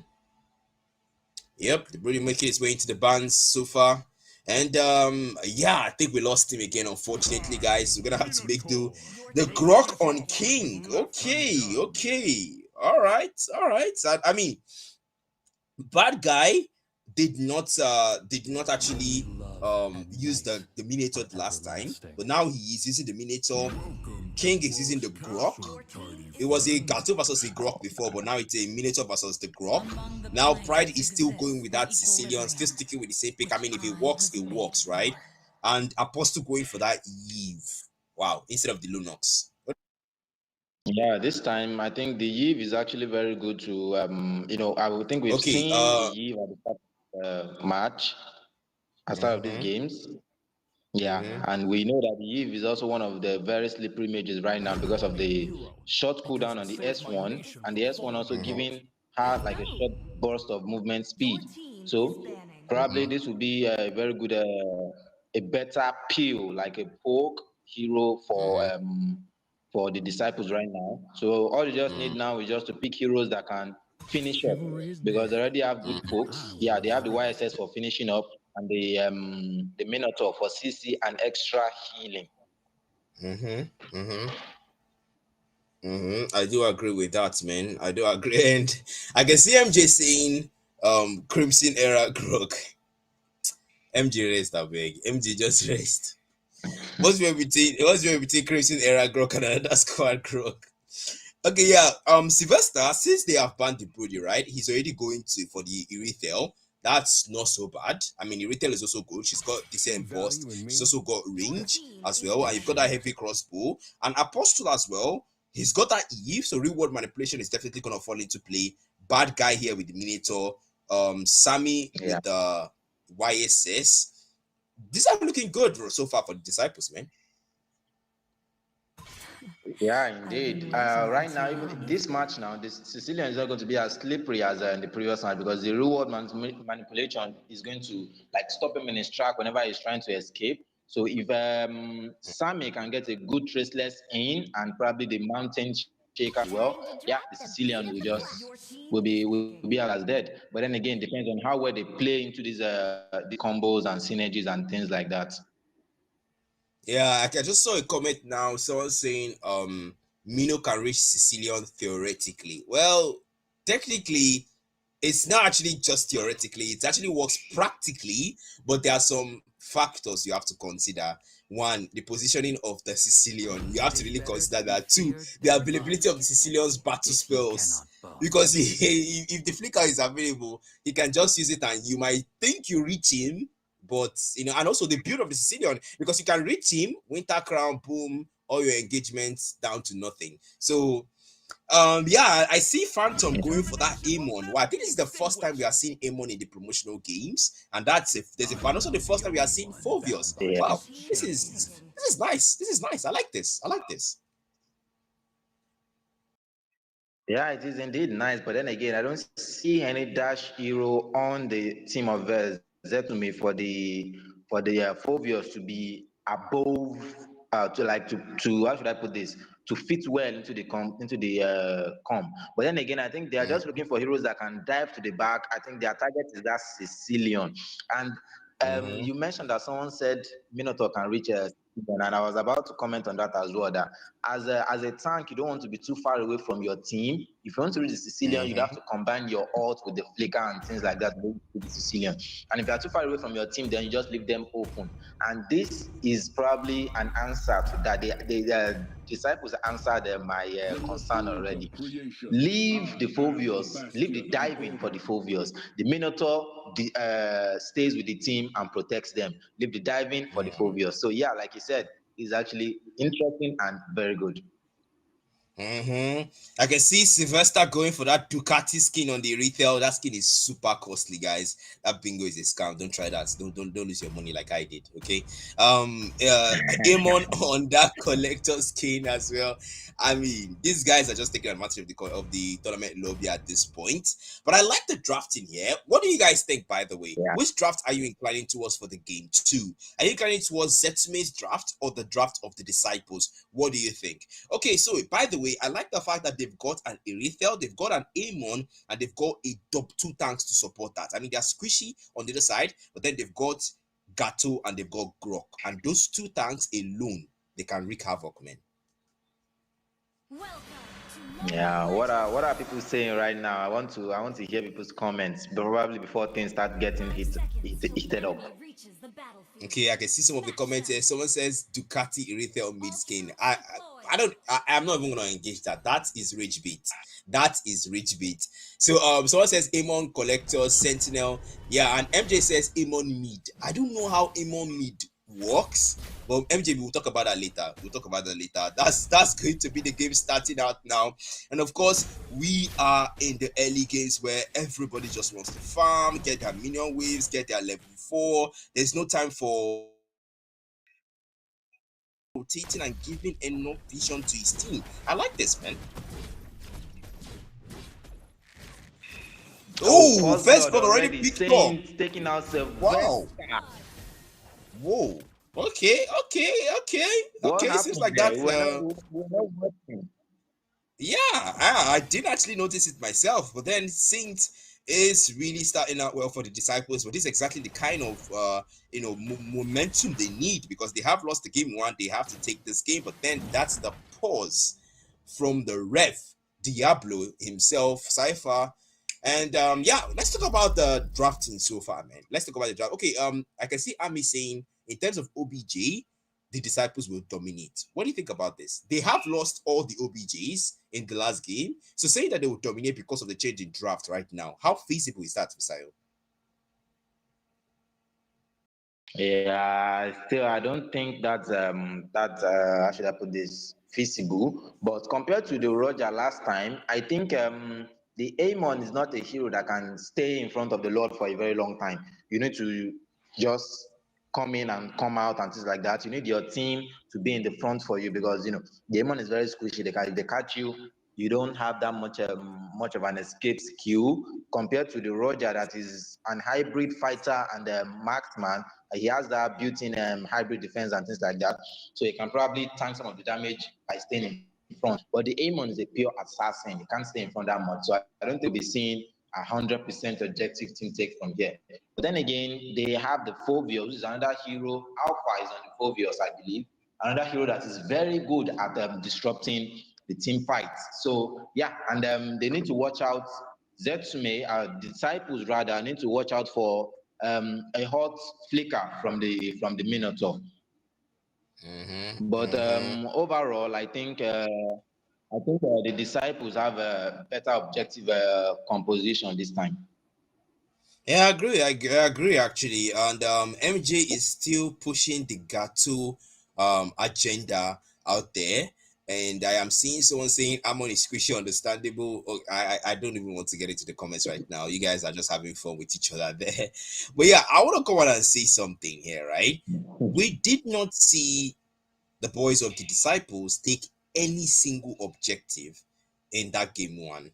Yep, the Brody making his way into the bands so far. And yeah, I think we lost him again, unfortunately, guys. We're gonna have to make do. The Grok on King. Okay. All right. I mean, bad guy did not actually use the Minotaur last time, but now he is using the Minotaur. King is using the Grok. It was a Gato versus a Grok before, but now it's a Minotaur versus the Grok. Now Pride is still going with that Sicilian, still sticking with the same pick. I mean, if it works, right? And Apostle going for that Eve. Wow, instead of the Lunox. Yeah, this time I think the Eve is actually very good to I would think we've Okay. seen the Eve at the start of the match, at the start of these Mhm, games. Yeah, mhm, and we know that the Eve is also one of the very slippery mages right now because of the short cooldown on the S1, and the S1 also mhm, giving her like a short burst of movement speed. So probably mhm, this would be a very good, a better peel, like a poke hero mhm, for the disciples right now. So all you just need mhm, now is just to pick heroes that can finish up because they already have good pokes. Yeah, they have the YSS for finishing up and the Minotaur for CC and extra healing. mhm, mhm. I do agree with that, man. I do agree, and I can see MJ saying, Crimson Era Grok. MJ rest, I beg. MJ just rest. What's the between Crimson Era Grok and another squad Grok? Okay, yeah. Sylvester, since they have banned the Brody, right? He's already going to for the Irithel. That's not so bad. I mean, Irithel is also good. She's got decent burst. She's also got range as well, and you've got that heavy crossbow and Apostle as well. He's got that Eve, so reward manipulation is definitely gonna fall into play. Bad guy here with the Minotaur. Sammy Yeah. with the YSS. These are looking good, bro, so far for the disciples, man. Yeah, indeed. Right now, even this match now, the Sicilian is not going to be as slippery as in the previous match because the reward manipulation is going to like stop him in his track whenever he's trying to escape. So if Sammy can get a good traceless in and probably the mountain shaker as well, yeah, the Sicilian will just will be as good as dead. But then again, depends on how well they play into these combos and synergies and things like that. Yeah, I just saw a comment now. Someone saying Mino can reach Sicilian theoretically. Well, technically, it's not actually just theoretically, it actually works practically, but there are some factors you have to consider. One, the positioning of the Sicilian. You have to really consider that. Two, the availability of the Sicilian's battle spells. Because if the flicker is available, he can just use it and you might think you reach him, but and also the build of the Sicilian, because you can reach him, Winter Crown, boom, all your engagements down to nothing. So yeah, I see Phantom going for that Amon. Well, I think this is the first time we are seeing Amon in the promotional games, and that's if there's a and also the first time we are seeing Fovius. Yeah. Wow, this is nice. This is nice. I like this. I like this. Yeah, it is indeed nice, but then again, I don't see any dash hero on the team of Zetsumei for the Phobios to be above to how should I put this, to fit well into the com. But then again, I think they are just looking for heroes that can dive to the back. I think their target is that Sicilian. And Mm-hmm. you mentioned that someone said Minotaur can reach a Sicilian, and I was about to comment on that as well. That as a tank, you don't want to be too far away from your team. If you want to reach the Sicilian, you'd have Mm-hmm. to combine your ult with the flicker and things like that to reach the Sicilian. And if you're too far away from your team, then you just leave them open. And this is probably an answer to that. The disciples answered my concern already. Leave the Phobios, leave the diving for the Phobios. The Minotaur stays with the team and protects them. Leave the diving for the Phobios. So yeah, like you said, is actually interesting and very good. Mm-hmm. I can see Sylvester going for that Ducati skin on the retail. That skin is super costly, guys. That bingo is a scam. Don't try that. Don't lose your money like I did. Okay. Amon on that collector skin as well. I mean, these guys are just taking advantage of the tournament lobby at this point. But I like the drafting here. What do you guys think, by the way? Yeah. Which draft are you inclining towards for the game two? Are you inclining towards Zetsumei's draft or the draft of the disciples? What do you think? Okay, so by the way, I like the fact that they've got an Erithel, they've got an Amon, and they've got a dub two tanks to support that. I mean, they're squishy on the other side, but then they've got Gato and they've got Grok. And those two tanks alone, they can wreak havoc, man. Yeah, what are people saying right now? I want to hear people's comments, probably before things start getting heated up. Okay, I can see some of the comments here. Someone says Ducati Erithel mid skin. I'm not even gonna engage that. That is rage bait. That is rage bait. So someone says Amon Collector Sentinel. Yeah, and MJ says Amon mid. I don't know how Amon mid works, but MJ, we'll talk about that later. We'll talk about that later. That's going to be the game starting out now. And of course, we are in the early games where everybody just wants to farm, get their minion waves, get their level 4. There's no time for rotating and giving enough vision to his team. I like this, man. Oh, Oh, first first blood blood already already. picked up. Saints taking out Wow. Sylvester. Whoa. Okay. What Seems happened like there? that. We were not watching. Yeah, I didn't actually notice it myself, but then Saint is really starting out well for the disciples. But this is exactly the kind of momentum they need, because they have lost the game one. They have to take this game, but then that's the pause from the ref Diablo himself, Cypher. And yeah, let's talk about the drafting so far, man. Let's talk about the draft. Okay, I can see Ami saying in terms of OBJ, the disciples will dominate. What do you think about this? They have lost all the OBJs in the last game. So saying that they will dominate because of the change in draft right now, how feasible is that, Misael? Yeah, still, I don't think how should I put this, feasible. But compared to the Roger last time, I think the Amon is not a hero that can stay in front of the Lord for a very long time. You need to just come in and come out and things like that. You need your team to be in the front for you because the Amon is very squishy. If they catch you, you don't have that much of an escape skill compared to the Roger that is an hybrid fighter and a marksman. He has that built-in hybrid defense and things like that, so he can probably tank some of the damage by staying in front. But the Amon is a pure assassin; he can't stay in front that much. So I don't think we'll be seeing 100% objective team take from here. But then again, they have the Phobios, which is another hero. Alpha is on the Phobios, I believe. Another hero that is very good at disrupting the team fights. So yeah, and they need to watch out. Zetsumei, disciples rather, need to watch out for a hot flicker from the Minotaur. But overall, I think the disciples have a better objective composition this time. Yeah, I agree. I agree actually. And MJ is still pushing the Gato agenda out there. And I am seeing someone saying Amon is squishy understandable. Oh, I don't even want to get into the comments right now. You guys are just having fun with each other there. But yeah, I want to come out and say something here, right? We did not see the boys of the disciples take any single objective in that game one,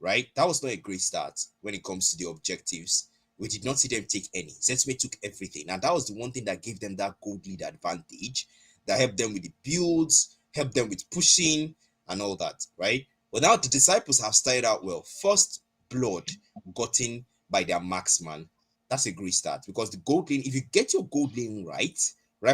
right? That was not a great start when it comes to the objectives. We did not see them take any. Zetsumei took everything. And that was the one thing that gave them that gold lead advantage, that helped them with the builds, helped them with pushing and all that, right? But now the disciples have started out well. First blood gotten by their marksman. That's a great start because the gold lane, if you get your gold lane right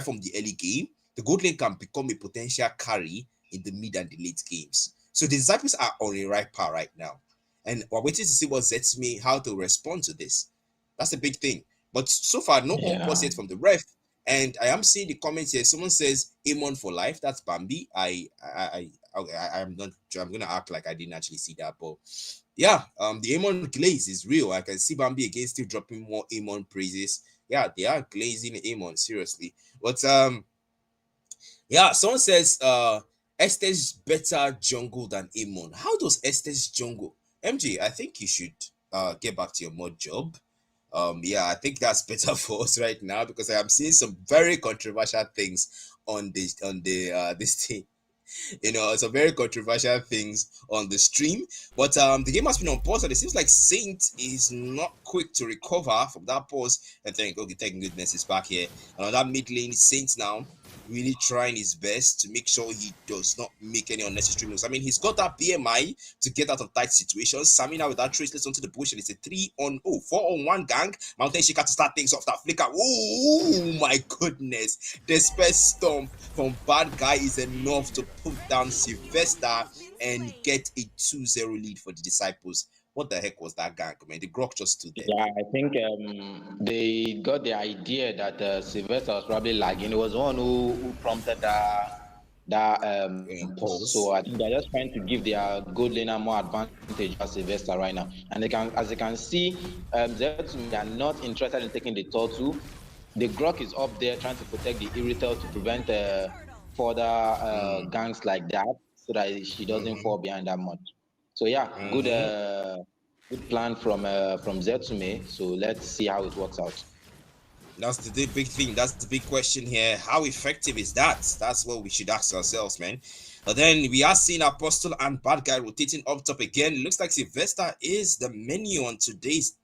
from the early game, the gold lane can become a potential carry in the mid and the late games. So the disciples are on a right path right now. And we're waiting to see what Zetsumei, how to respond to this. That's a big thing. But so far, no Yeah. unpause yet from the ref. And I am seeing the comments here. Someone says Amon for life. That's Bambi. I'm not. I'm gonna act like I didn't actually see that, but yeah, the Amon glaze is real. I can see Bambi again still dropping more Amon praises. Yeah, they are glazing Amon seriously. But yeah, someone says Estes better jungle than Amon. How does Estes jungle? MG, I think you should get back to your mod job. Yeah, I think that's better for us right now because I am seeing some very controversial things on the this thing. Some very controversial things on the stream. But the game has been on pause, and it seems like Saint is not quick to recover from that pause. And think, okay, thank goodness he's back here. And on that mid lane, Saint now really trying his best to make sure he does not make any unnecessary moves. I mean, he's got that BMI to get out of tight situations. Samina with that traceless onto the bush, and it's a 4-on-1 gang. Mountain Shaker to start things off. That flicker. Oh my goodness. The space stomp from Bad Guy is enough to put down Sylvester and get a 2-0 lead for the Disciples. What the heck was that gang, man? The Grok just stood there, Yeah, man. I think they got the idea that Sylvester was probably lagging. It was one who prompted that pause. So Pause. I think they're just trying to give their good laner more advantage over Sylvester right now. And as you can see, Zetsumei are not interested in taking the turtle. The Grok is up there trying to protect the Irritel to prevent further gangs like that, so that she doesn't fall behind that much. So yeah, good plan from Zetsumei. So let's see how it works out. That's the big thing. That's the big question here. How effective is that? That's what we should ask ourselves, man. But then we are seeing Apostle and Bad Guy rotating up top again. It looks like Sylvester is the menu on today's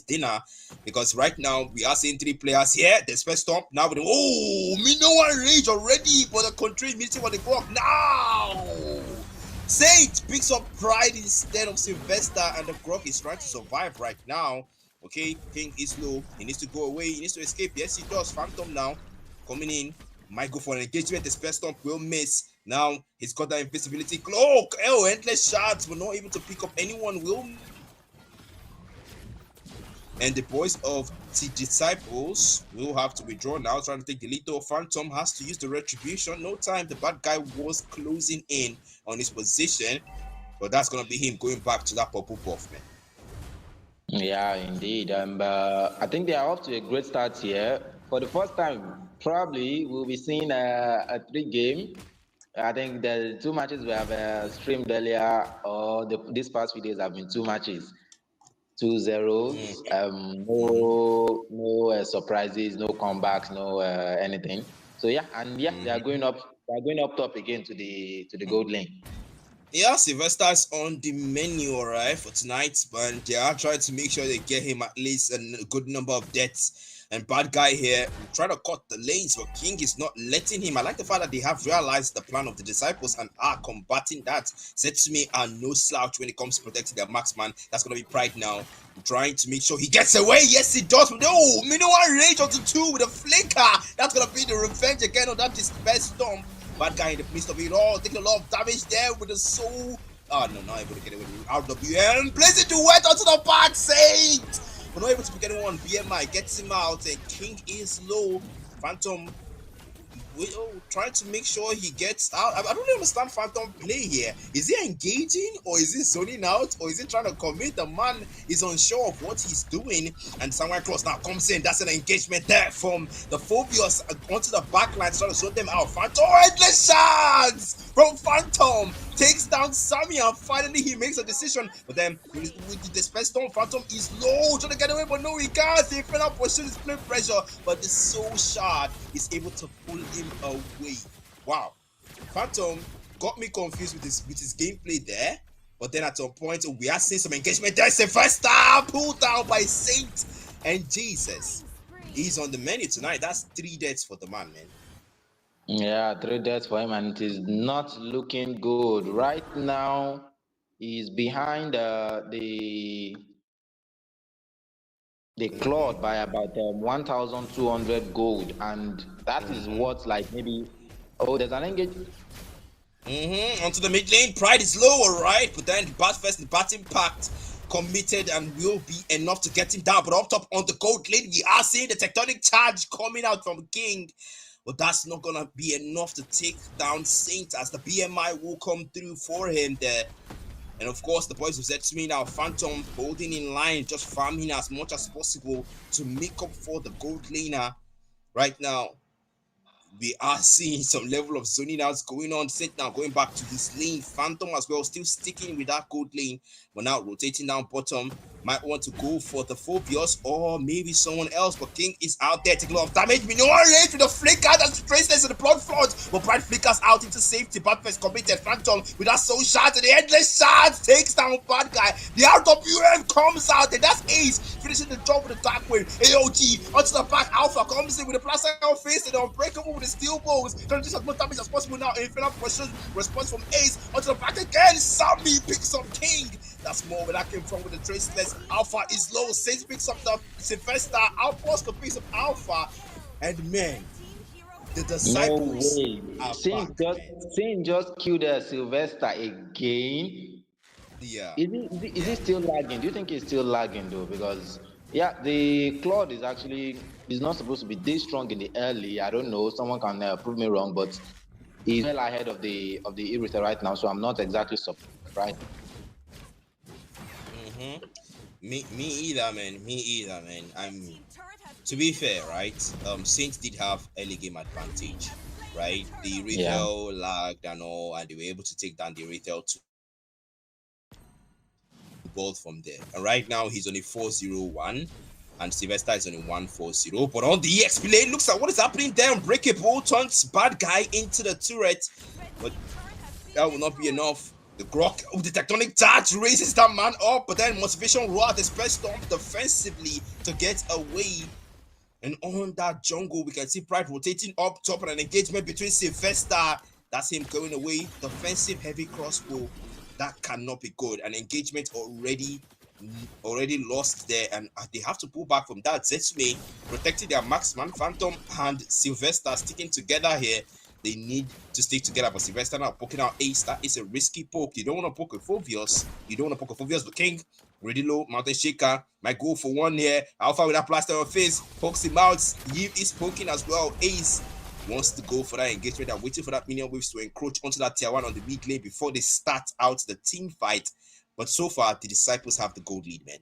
dinner because right now we are seeing 3 players here. The space stomp now with me no one rage already, but the country meeting on the clock now. Saint picks up Pride instead of Sylvester, and the Grok is trying to survive right now. Okay, King is low. He needs to go away. He needs to escape. Yes, he does. Phantom now coming in. Might go for an engagement. The spare stomp will miss. Now he's got that invisibility cloak. Oh, endless shots. We're not able to pick up anyone. Will and the boys of the disciples will have to withdraw now, trying to take the little. Phantom has to use the retribution. No time. The bad guy was closing in on his position, but that's gonna be him going back to that purple buff, man. Yeah, indeed. I think they are off to a great start here. For the first time, probably we'll be seeing a 3-game. I think the 2 matches we have streamed earlier, or this past few days have been 2 matches. two Mm, zeros. mhm, No surprises, no comebacks, no anything. So yeah, and yeah, they are mhm. going up. They are going up top again to the gold lane. Yeah, Sylvester is on the menu, alright, for tonight, but they are trying to make sure they get him at least a good number of deaths. And bad guy here will try to cut the lanes, but King is not letting him. I like the fact that they have realized the plan of the disciples and are combating that. Zetsumei are no slouch when it comes to protecting their marksman. That's gonna be Pride now. Trying to make sure he gets away. Yes, he does. No, minimal rage onto two with a flicker. That's gonna be the revenge again on that dispersed storm. Bad guy in the midst of it all, taking a lot of damage there with the soul. Oh no, not able to get away with RWM. Plays it to wet onto the back. Saint. We're not able to get one. BMI gets him out, and King is low. Phantom trying to make sure he gets out. I don't really understand Phantom play here. Is he engaging or is he zoning out or is he trying to commit? The man is unsure of what he's doing. And Samurai Cross now comes in. That's an engagement there from the Phobios onto the back line, trying to sort them out. Phantom, endless shots from Phantom. Takes down Sammy and finally he makes a decision. But then with the dispersed storm, Phantom is low, trying to get away, but no, he can't. He fell up position, is playing pressure, but the soul shard is able to pull him away. Wow, Phantom got me confused with his gameplay there. But then at some point we are seeing some engagement. There's a first star pulled down by Saint and Jesus. He's on the menu tonight. That's 3 deaths for the man, man. Yeah, three deaths for him, and it is not looking good right now. He's behind the Mm-hmm. Claude by about 1,200 gold, and that is Mm-hmm. what, like, maybe. Oh, there's an engage. Onto the mid lane. Pride is low, alright. But then the bat first, the bat impact committed and will be enough to get him down. But up top on the gold lane, we are seeing the tectonic charge coming out from King. But that's not gonna be enough to take down Saint as the BMI will come through for him there. And of course, the boys of Zetsumei now, Phantom holding in line, just farming as much as possible to make up for the gold laner right now. We are seeing some level of zoning outs going on. Saint now going back to his lane. Phantom as well, still sticking with that gold lane. But now rotating down bottom. Might want to go for the Phobios or maybe someone else. But King is out there taking a lot of damage. Minion range with the flicker. That's the traceless in the blood flood. But Pride flickers out into safety. Bad first committed. Phantom with that soul shot and the endless shot takes down bad guy. The RWM comes out and that's Ace finishing the job with the dark wave. AOG onto the back. Alpha comes in with the plastic face and the unbreakable with the steel balls. Trying to do as much damage as possible now. Infinite pressure response from Ace onto the back again. Sammy picks up King. That's more where that came from with the traceless. Alpha is low. Saints picks up the Sylvester. Outpost to piece of Alpha. And man, the No disciples way. are Saint back, just man. Saint just killed Sylvester again. Yeah, Is he yeah. still lagging? Do you think he's still lagging though? Because yeah, the Claude is not supposed to be this strong in the early. I don't know. Someone can prove me wrong, but he's well ahead of the Irithel right now, so I'm not exactly surprised. Mm-hmm. Me either, man. Me either, man. I'm to be fair, right? Saints did have early game advantage, right? The Yeah. retail lagged and all, and they were able to take down the retail two both from there. And right now he's on a 4-0-1. And Sylvester is on a 1-4-0. But on the EXP lane, looks at what is happening there. Unbreakable turns bad guy into the turret. But that will not be enough. The Grok with the tectonic charge raises that man up, but then motivation roar the spread storm defensively to get away. And on that jungle, we can see Pride rotating up top and an engagement between Sylvester. That's him going away. Defensive heavy crossbow. That cannot be good. An engagement already lost there, and they have to pull back from that. Zetsumei protecting their marksman, Phantom and Sylvester sticking together here. They need to stick together, but Sylvester now poking out Ace. That is a risky poke. You don't want to poke with Phobios. You don't want to poke with Phobios, but King really low, Mountain Shaker might go for one here. Alpha with that plaster on face, pokes him out. Yves is poking as well. Ace wants to go for that engagement and waiting for that minion waves to encroach onto that tier 1 on the mid lane before they start out the team fight. But so far, the disciples have the gold lead, man.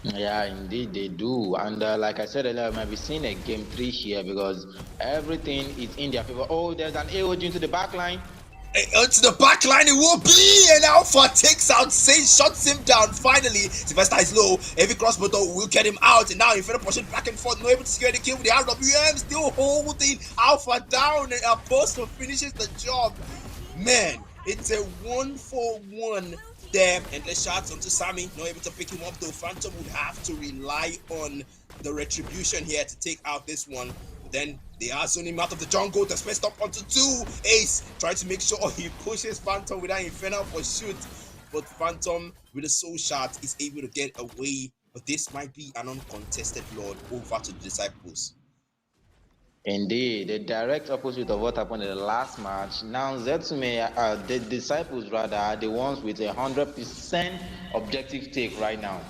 Yeah, indeed they do. And like I said earlier, we might be seeing a game 3 here because everything is in their favor. Oh, there's an AOG into the back line. Onto the back line it will be, and Alpha takes out Sage, shuts him down. Finally, Sylvester is low. Every cross motor will get him out, and now Inferno pushing back and forth, not able to secure the kill with the RWM, still holding Alpha down, and Apostle finishes the job. Man, it's a 1-for-1 there, and the shots onto Sammy, not able to pick him up though. Phantom would have to rely on the retribution here to take out this one. But then they are zoning him out of the jungle. The space stop onto 2. Ace trying to make sure he pushes Phantom with that Infernal for shoot. But Phantom with a soul shot is able to get away. But this might be an uncontested Lord over to the Disciples. Indeed, the direct opposite of what happened in the last match. Now, Zetsumei, the Disciples rather, are the ones with 100% objective take right now.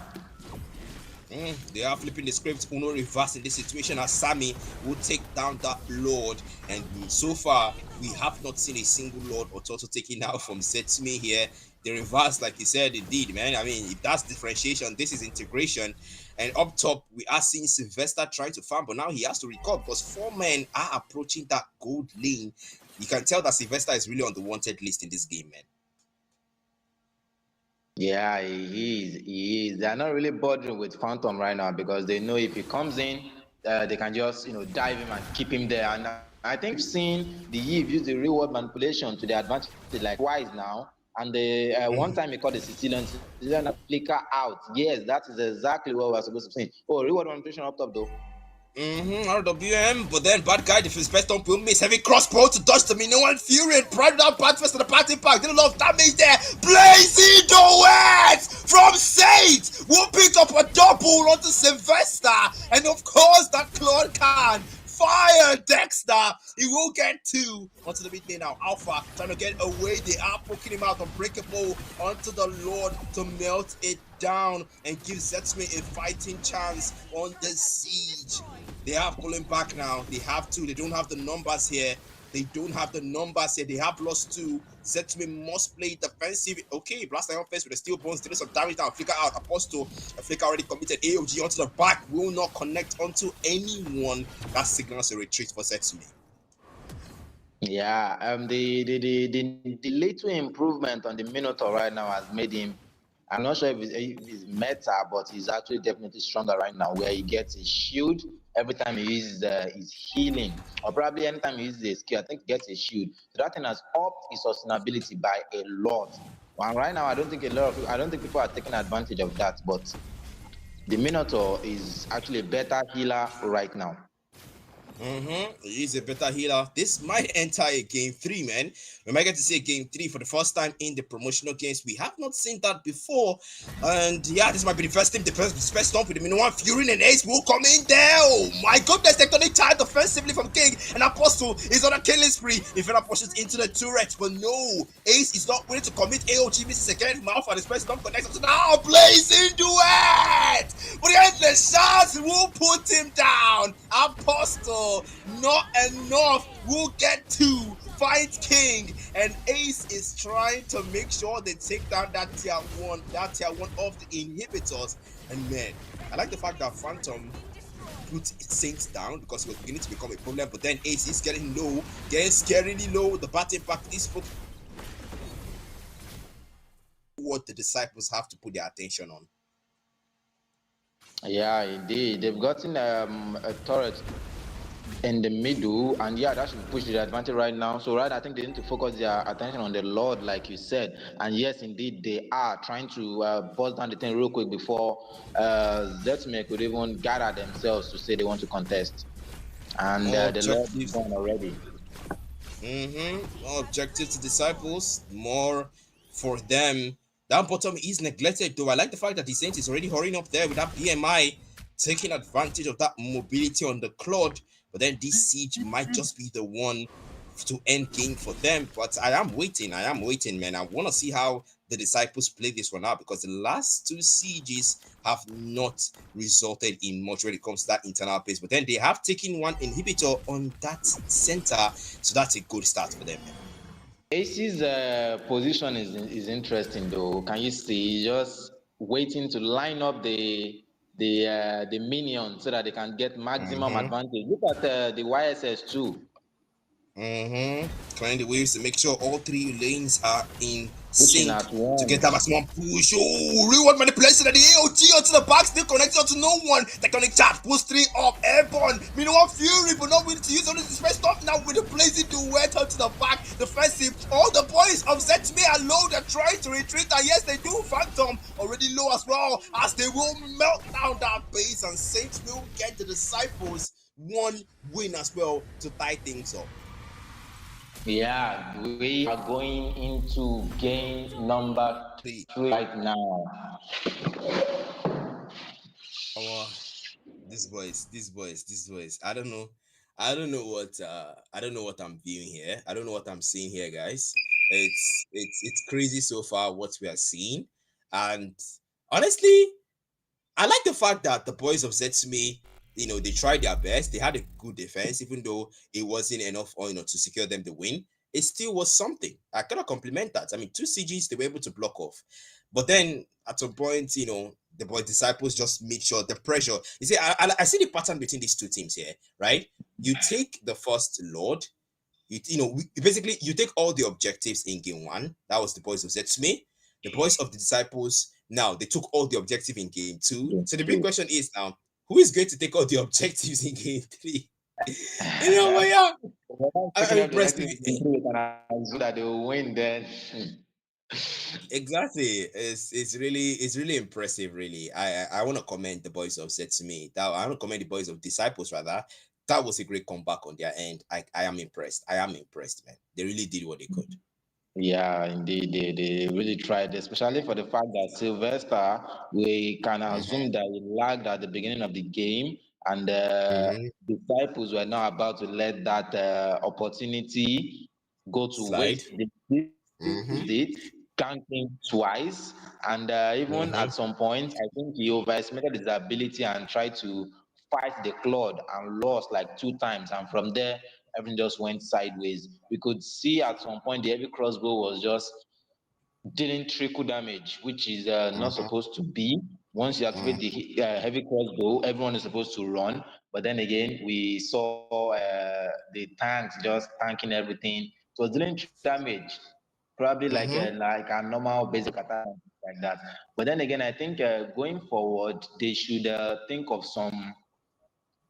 They are flipping the script. Uno reversing this situation as Sammy will take down that Lord. And so far, we have not seen a single Lord or Toto taken out from Zetsumei here. The reverse, like you said, it did, man. I mean, if that's differentiation, this is integration. And up top, we are seeing Sylvester trying to farm, but now he has to record because 4 men are approaching that gold lane. You can tell that Sylvester is really on the wanted list in this game, man. Yeah, he is. He is. They're not really bothering with Phantom right now because they know if he comes in, they can just dive him and keep him there. And I think we've seen the Eve use the reward manipulation to their advantage like twice now. And the one time he caught the Sicilian flicker out. Yes, that is exactly what we're supposed to see. Oh, reward manipulation up top though. RWM, but then bad guy defense best don't will miss heavy crossbow to dodge the Minoan Fury and pride that bad first to the party pack. Did a lot of damage there. Blazing Duet from Saint will pick up a double onto Sylvester, and of course that Claude can fire Dexter. He will get 2 onto the mid lane now. Alpha trying to get away. They are poking him out. Unbreakable onto the Lord to melt it down and give Zetsumei a fighting chance on the siege. They have pulling back now. They have 2. They don't have the numbers here. They don't have the numbers here. They have lost 2. Zetsumei must play defensive. Okay, blast on face with the steel bones. Did some damage down. Flicker out. Apostle. A Flicker already committed. AOG onto the back. Will not connect onto anyone. That signals a retreat for Zetsumei. Yeah, the little improvement on the Minotaur right now has made him. I'm not sure if it's meta, but he's actually definitely stronger right now. Where he gets a shield every time he uses his healing, or probably anytime he uses a skill. I think he gets a shield. So that thing has upped his sustainability by a lot. And right now, I don't think people are taking advantage of that. But the Minotaur is actually a better healer right now. He's a better healer. This might enter a game 3, man. We might get to see a game 3 for the first time in the promotional games. We have not seen that before. And yeah, this might be the first time the first stomp with the Minoan Fury and Ace will come in there. Oh my goodness, tectonic child offensively from King. And Apostle is on a killing spree. If it pushes into the turret, but no, Ace is not willing to commit. AOG misses again from Alpha. This first stomp connects to now. Blazing Duet! But the endless shots will put him down. Apostle. Not enough. We'll get 2. Fight King, and Ace is trying to make sure they take down that tier 1 of the inhibitors. And man, I like the fact that Phantom put Saints down because it was beginning to become a problem. But then Ace is getting low, getting scarily low. The battle impact is what the Disciples have to put their attention on. Yeah, indeed. They've gotten a turret in the middle, and yeah, that should push the advantage right now. So I think they need to focus their attention on the Lord, like you said. And yes, indeed, they are trying to bust down the thing real quick before Zetsumei could even gather themselves to say they want to contest. And the Lord is gone already. More objective to Disciples, more for them. That bottom is neglected, though. I like the fact that the Saint is already hurrying up there with that BMI, taking advantage of that mobility on the Claude. But then this siege might just be the one to end game for them. But I am waiting, man. I want to see how the Disciples play this one out because the last 2 sieges have not resulted in much when it comes to that internal pace. But then they have taken 1 inhibitor on that center, so that's a good start for them. Ace's position is interesting though. Can you see? Just waiting to line up the minions so that they can get maximum advantage. Look at the YSS too. Clearing the waves to make sure all three lanes are in Pushing sync at to get that once. maximum push. Oh, reward manipulation at the AOT onto the back, still connected to no one. Tectonic charge, push three up, airborne. Meanwhile, Fury, but not willing to use only his first stop now with the blazing duet onto the back. Defensive. All the boys of Zetsumei are low. They're trying to retreat, and yes, they do. Phantom already low as well, as they will melt down that base, and Saints will get the Disciples one win as well to tie things up. Yeah, we are going into game number Three. 3 right now. Our these boys. I don't know what I'm viewing here. I don't know what I'm seeing here, guys. It's crazy so far what we are seeing, and honestly, I like the fact that the boys of Zetsumei, they tried their best. They had a good defense, even though it wasn't enough, to secure them the win. It still was something. I cannot compliment that. I mean, two CGs they were able to block off, but then at some point, the boy disciples just made sure the pressure. You see, I see the pattern between these two teams here, right? You take the first Lord, basically you take all the objectives in game one. That was the boys of Zetsumei. The boys of the disciples, now they took all the objective in game two. So the big question is now, who is going to take all the objectives in game three? But yeah, We're not I'm taking up the impressed elective with in 3, we can assume that they will win then. exactly. It's really impressive, really. I want to commend the boys of Zetsumei. That I want to commend the boys of disciples rather. That was a great comeback on their end. I am impressed. I am impressed, man. They really did what they could. Yeah, indeed, they really tried, especially for the fact that Sylvester, we can Mm-hmm. assume that he lagged at the beginning of the game, and Mm-hmm. disciples were not about to let that opportunity go to Slide. waste. They seized it, Mm-hmm. ganked him twice, and even at Mm-hmm. some point, I think he overestimated his ability and tried to fight the Claude and lost like 2 times, and from there everything just went sideways. We could see at some point the heavy crossbow was just dealing trickle damage, which is not Mm-hmm. supposed to be. Once you activate the Mm-hmm. heavy crossbow, everyone is supposed to run. But then again, we saw the tanks just tanking everything. It was dealing damage, probably Mm-hmm. like a normal basic attack like that. But then again, I think going forward, they should think of some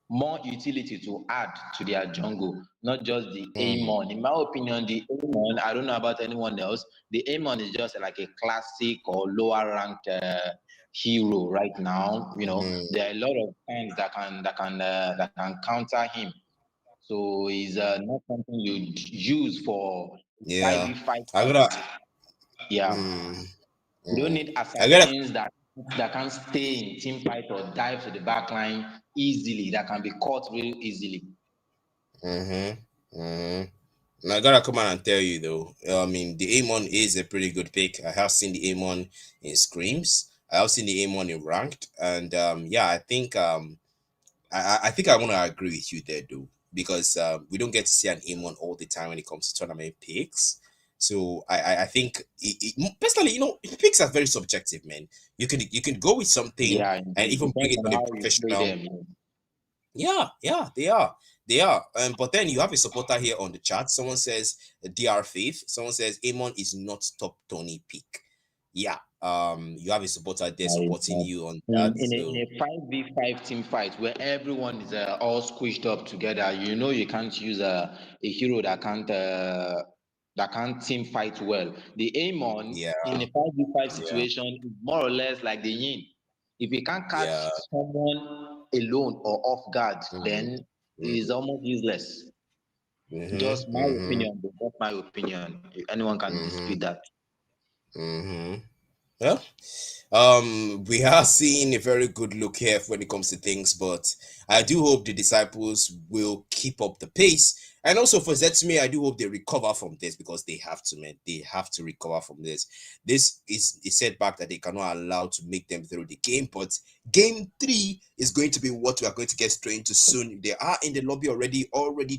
more utility to add to their jungle, not just the Amon. In my opinion, the Amon, I don't know about anyone else, the Amon is just like a classic or lower ranked hero right now. There are a lot of things that can counter him. So he's not something you use for Yeah. 5v5 I gotta. fight. Yeah. Mm, You don't mm. need I gotta. assassins that can stay in team fight or dive to the back line easily, that can be caught real easily. Mm-hmm. Mm-hmm. I gotta come out and tell you though. I mean, the Amon is a pretty good pick. I have seen the Amon in scrims. I have seen the Amon in ranked, and yeah, I think I want to agree with you there, though, because we don't get to see an Amon all the time when it comes to tournament picks. So I think personally, picks are very subjective, man. You can go with something Yeah, and indeed. even bring Depends it on on a how you play professional. them. Yeah, yeah, they are. But then you have a supporter here on the chat. Someone says Dr. Faith. Someone says Amon is not top Tony pick. Yeah. You have a supporter there It's supporting not. you on In, that. in, a, in So a 5v5 team fight where everyone is all squished up together, you can't use a hero that can't team fight well. The Amon yeah, in a 5v5 yeah, situation is more or less like the Yin. If you can't catch yeah. someone alone or off guard, Mm-hmm. then it's almost useless. Just my Mm-hmm. opinion, but that's my opinion. Anyone can dispute Mm-hmm. that. Mm-hmm. Well, we are seeing a very good look here when it comes to things, but I do hope the disciples will keep up the pace. And also for Zetsumei, I do hope they recover from this because they have to, man. They have to recover from this. This is a setback that they cannot allow to make them through the game. But game three is going to be what we are going to get straight into soon. They are in the lobby already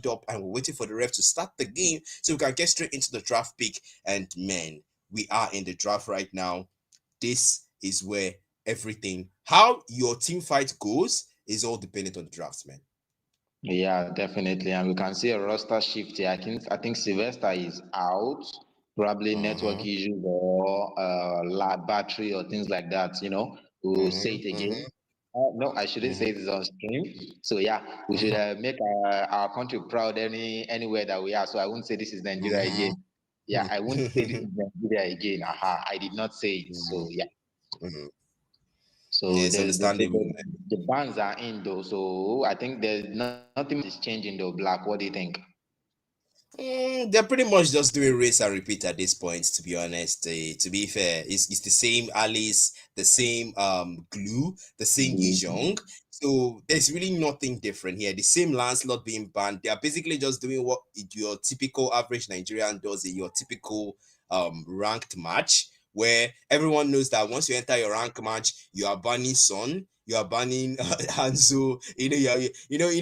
up, and we're waiting for the ref to start the game so we can get straight into the draft pick. And man, we are in the draft right now. This is where everything, how your team fight goes, is all dependent on the drafts, man. Yeah, definitely. And we can see a roster shift here. I think Sylvester is out, probably network Mm-hmm. issues or battery or things like that, We'll say Mm-hmm. it again. Mm-hmm. No, I shouldn't say this on stream. So yeah, we should make our country proud anywhere that we are. So I won't say this is Nigeria Mm-hmm. again. Yeah, I won't say this is Nigeria again. Aha, I did not say it. So yeah. Mm-hmm. So It's the, the, the, understandable. the, the bans are in though. So I think there's nothing much is changing though. Black, what do you think? They're pretty much just doing rinse and repeat at this point, to be honest. To be fair, it's the same Alice, the same glue, the same Mhm. Yijong. So there's really nothing different here. The same Lancelot being banned. They are basically just doing what your typical average Nigerian does in your typical ranked match, where everyone knows that once you enter your rank match, you are banning Son, you are banning Hanzo.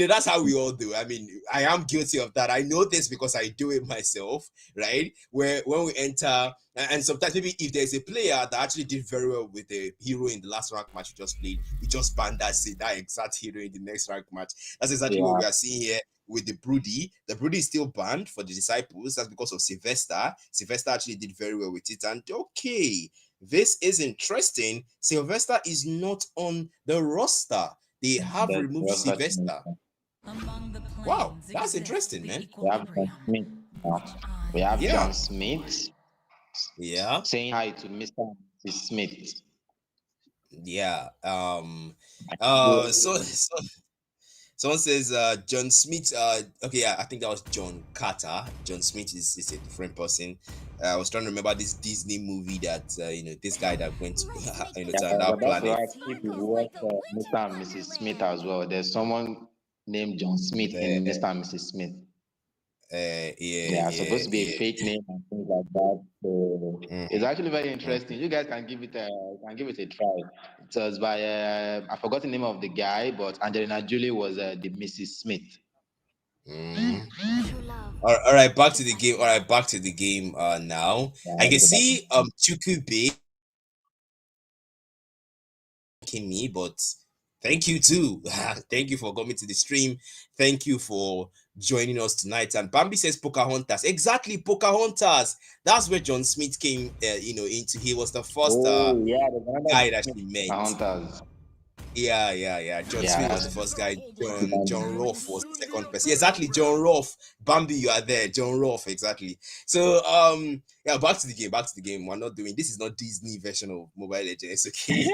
That's how we all do. I mean, I am guilty of that. I know this because I do it myself, right? Where when we enter, and sometimes maybe if there's a player that actually did very well with a hero in the last rank match we just played, we just ban that exact hero in the next rank match. That's exactly what Yeah, we are seeing here with the Broody. The Broody is still banned for the disciples. That's because of Sylvester. Sylvester actually did very well with it. And okay, this is interesting. Sylvester is not on the roster. They have that's removed roster change. Sylvester. Wow, that's interesting, man. We have John Smith now. We have Yeah, John Smith yeah, saying hi to Mr. and Mrs. Smith. yeah. Yeah, So someone says John Smith. Okay, yeah, I think that was John Carter. John Smith is a different person. I was trying to remember this Disney movie that this guy that went to to I was another about to planet. ask if you watch Mr. and Mrs. Smith as well. There's someone named John Smith in The Mr. and Mrs. Smith. yeah, Yeah, yeah, supposed to be a yeah. fake name and things like that. So it's Mhm, actually very mhm, interesting. You guys can give it a try. It was by I forgot the name of the guy, but Angelina Jolie was the Mrs. Smith. mhm. All right, back to the game. All right, back to the game. Now Yeah, I let's can go back. see Chukube thanking me, but thank you too. Thank you for coming to the stream. Thank you for joining us tonight. And Bambi says Pocahontas. Exactly, Pocahontas. That's where John Smith came. Into. He was the first Oh yeah, there's another guy that Smith she met. Hunters. Yeah. John Yeah, Smith was the that's first guy. John Smith. Rolfe was the second person. Exactly, John Rolfe. Bambi, you are there. John Rolfe, exactly. So yeah, back to the game. Back to the game. We're not doing this. Is not Disney version of Mobile Legends. Okay.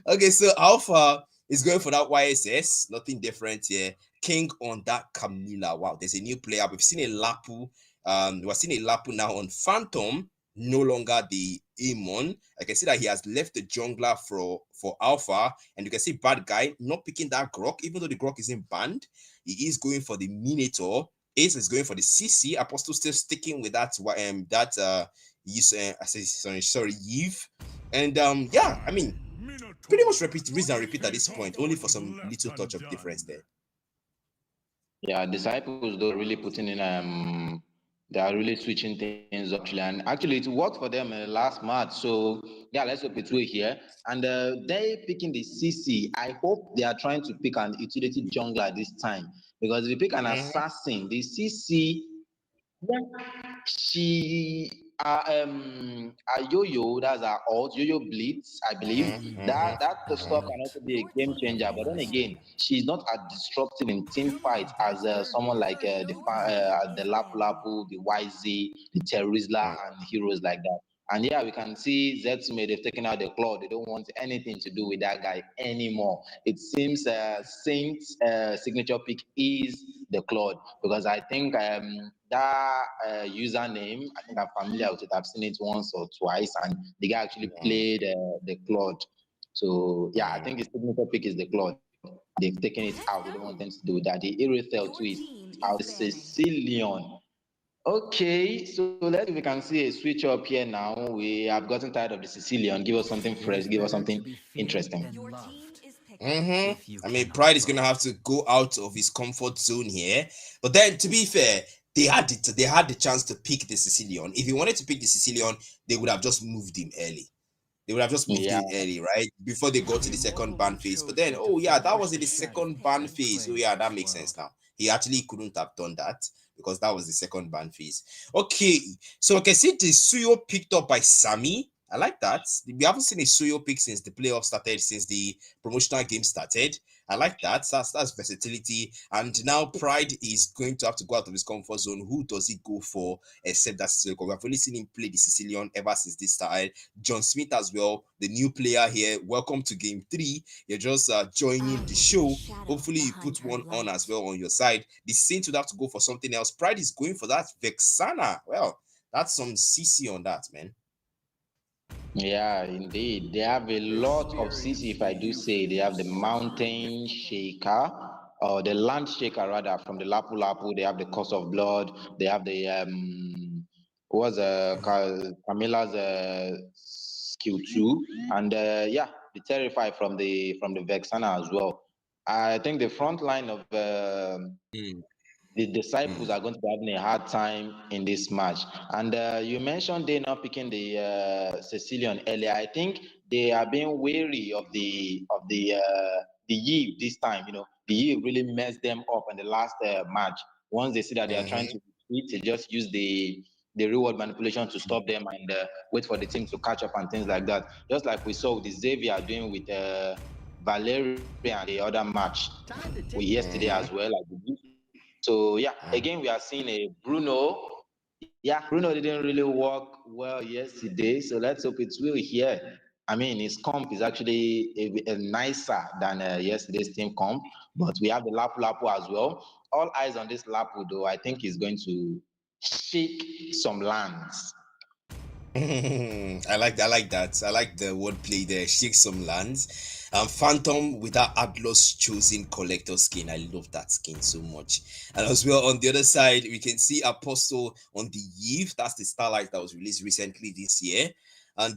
Okay, so Alpha is going for that YSS. Nothing different here. King on that Camila. Wow, there's a new player. We've seen a Lapu. We're seeing a Lapu now on Phantom. No longer the Amon. I can see that he has left the jungler for Alpha, and you can see Bad Guy not picking that Grok, even though the Grok isn't banned. He is going for the Minotaur. Ace is going for the CC. Apostle still sticking with I say sorry, Eve. And yeah, I mean pretty much rinse and repeat at this point, only for some little touch of difference there. Yeah, disciples though really putting in they are really switching things up actually, and actually it worked for them in the last match. So yeah, let's hope it will here. And they picking the CC. I hope they are trying to pick an utility jungler this time because if you pick an Mm-hmm, assassin, the CC, yeah, she Yo-Yo, that's our alt Yo-Yo Blitz, I believe. mm-hmm, That the stuff can also be a game changer. But then again, she's not as disruptive in team fights as someone like the Lapu Lapu, the YZ, the Terrizla, mm-hmm, and heroes like that. And yeah, we can see Zetsumei, they've taken out the claw. They don't want anything to do with that guy anymore. It seems Saint's signature pick is the Claude because I think that username, I think I'm familiar with it. I've seen it once or twice, and the guy actually played the Claude. So yeah, I think his signature pick is the Claude. They've taken it out. They don't want them to do that. The Irithel too is out. Sicilian. Okay, so let's see if we can see a switch up here now. We have gotten tired of the Sicilian. Give us something fresh. Give us something interesting. I mean, Pride is gonna have to go out of his comfort zone here. But then, to be fair, they had the chance to pick the Sicilian. If he wanted to pick the Sicilian, they would have just moved him early. They would have just moved Yeah, in early, right? Before they got to the second ban phase. But then, oh yeah, that was in the second ban phase. Oh yeah, that makes sense now. He actually couldn't have done that because that was the second ban phase. Okay, so I can see the Suyo picked up by Sammy. I like that. We haven't seen a Suyo pick since the playoff started, since the promotional game started. I like that. That's versatility. And now Pride is going to have to go out of his comfort zone. Who does he go for except that Sicilian? We've only seen him play the Sicilian ever since this started. John Smith as well, the new player here. Welcome to game 3. You're just joining the show. Hopefully you put one on as well on your side. The Saints would have to go for something else. Pride is going for that Vexana. Well, that's some CC on that, man. yeah, indeed. They have a lot of CC, if I do say. They have the mountain shaker, or the land shaker rather, from the Lapu Lapu. They have the Curse of Blood. They have the what's Camilla's skill 2, and yeah, the Terrify from the Vexana as well. I think the front line of Mm, the disciples mm, are going to be having a hard time in this match. And you mentioned they not picking the Sicilian earlier. I think they are being wary of the Eve this time. You know, the Eve really messed them up in the last match. Once they see that they are trying to retreat, they just use the reward manipulation to stop them and wait for the team to catch up and things like that. Just like we saw with the Xavier doing with Valeria and the other match yesterday mm, as well. So yeah, mm. again we are seeing a Bruno. Yeah, Bruno didn't really work well yesterday, so let's hope it will here. I mean, his comp is actually a nicer than yesterday's team comp, but we have the Lapu Lapu as well. All eyes on this Lapu, though. I think he's going to shake some lands. I like that. I like the wordplay there. Shake some lands. Phantom with that Atlas choosing collector skin. I love that skin so much. And as well on the other side, we can see Apostle on the Eve. That's the Starlight that was released recently this year. And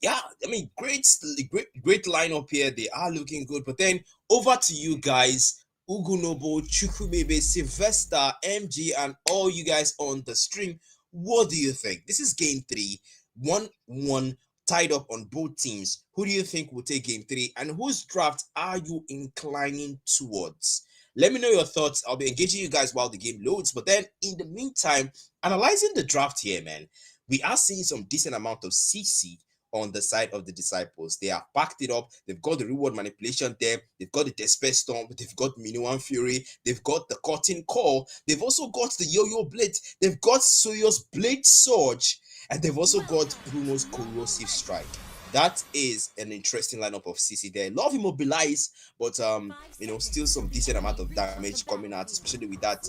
yeah, I mean, great lineup here. They are looking good. But then over to you guys. Ugunobo, Chukwubebe, Sylvester, MG, and all you guys on the stream. What do you think? This is game 3. 1-1 tied up on both teams. Who do you think will take game 3 and whose draft are you inclining towards? Let me know your thoughts. I'll be engaging you guys while the game loads. But then in the meantime, analyzing the draft here, man, we are seeing some decent amount of CC on the side of the disciples. They have packed it up. They've got the reward manipulation there. They've got the Despair Storm. They've got Minuan Fury. They've got the Cotton Call. They've also got the Yo-Yo Blitz. They've got Soyo's Blade Surge. And they've also got Bruno's Corrosive Strike. That is an interesting lineup of CC there. A lot of immobilize, but still some decent amount of damage coming out, especially with that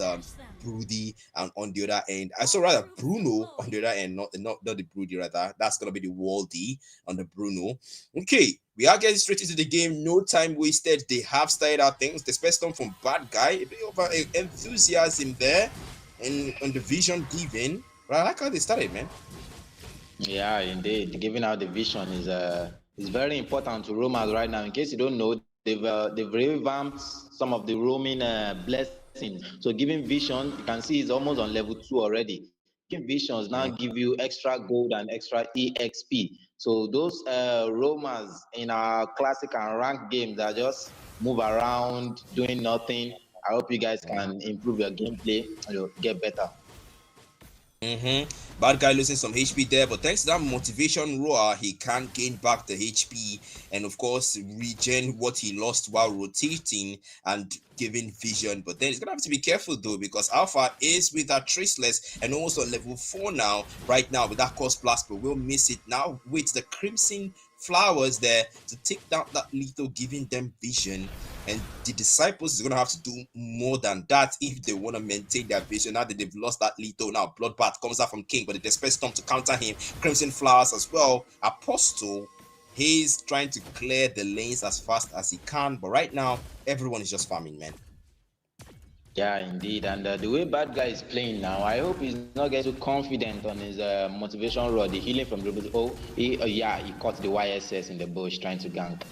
Broody and on the other end. I saw rather Bruno on the other end, not the Broody rather. That's gonna be the Waldy on the Bruno. Okay, we are getting straight into the game. No time wasted. They have started out things. The special storm from Bad Guy, a bit of enthusiasm there, and on the vision given. But I like how they started, man. Yeah, indeed. Giving out the vision is very important to roamers right now. In case you don't know, they've revamped some of the roaming blessings. So giving vision, you can see is almost on level 2 already. Giving visions now Mm. give you extra gold and extra EXP. So those roamers in our classic and ranked games that just move around doing nothing. I hope you guys can improve your gameplay, get better. Bad guy losing some HP there, but thanks to that motivation roar, he can gain back the HP and, of course, regen what he lost while rotating and giving vision. But then he's gonna have to be careful though, because Alpha is with that traceless and almost on level 4 now. Right now with that cost blast, but we'll miss it now with the crimson flowers there to take down that lethal, giving them vision. And the disciples is gonna have to do more than that if they want to maintain their vision. Now that they've lost that lethal, now Bloodbath comes out from King, but the Despair Storm to counter him. Crimson Flowers as well. Apostle, he's trying to clear the lanes as fast as he can, but right now everyone is just farming, man. Yeah, indeed. And the way Bad Guy is playing now, I hope he's not getting too confident on his motivation rod, the healing from the yeah, he caught the YSS in the bush trying to gank.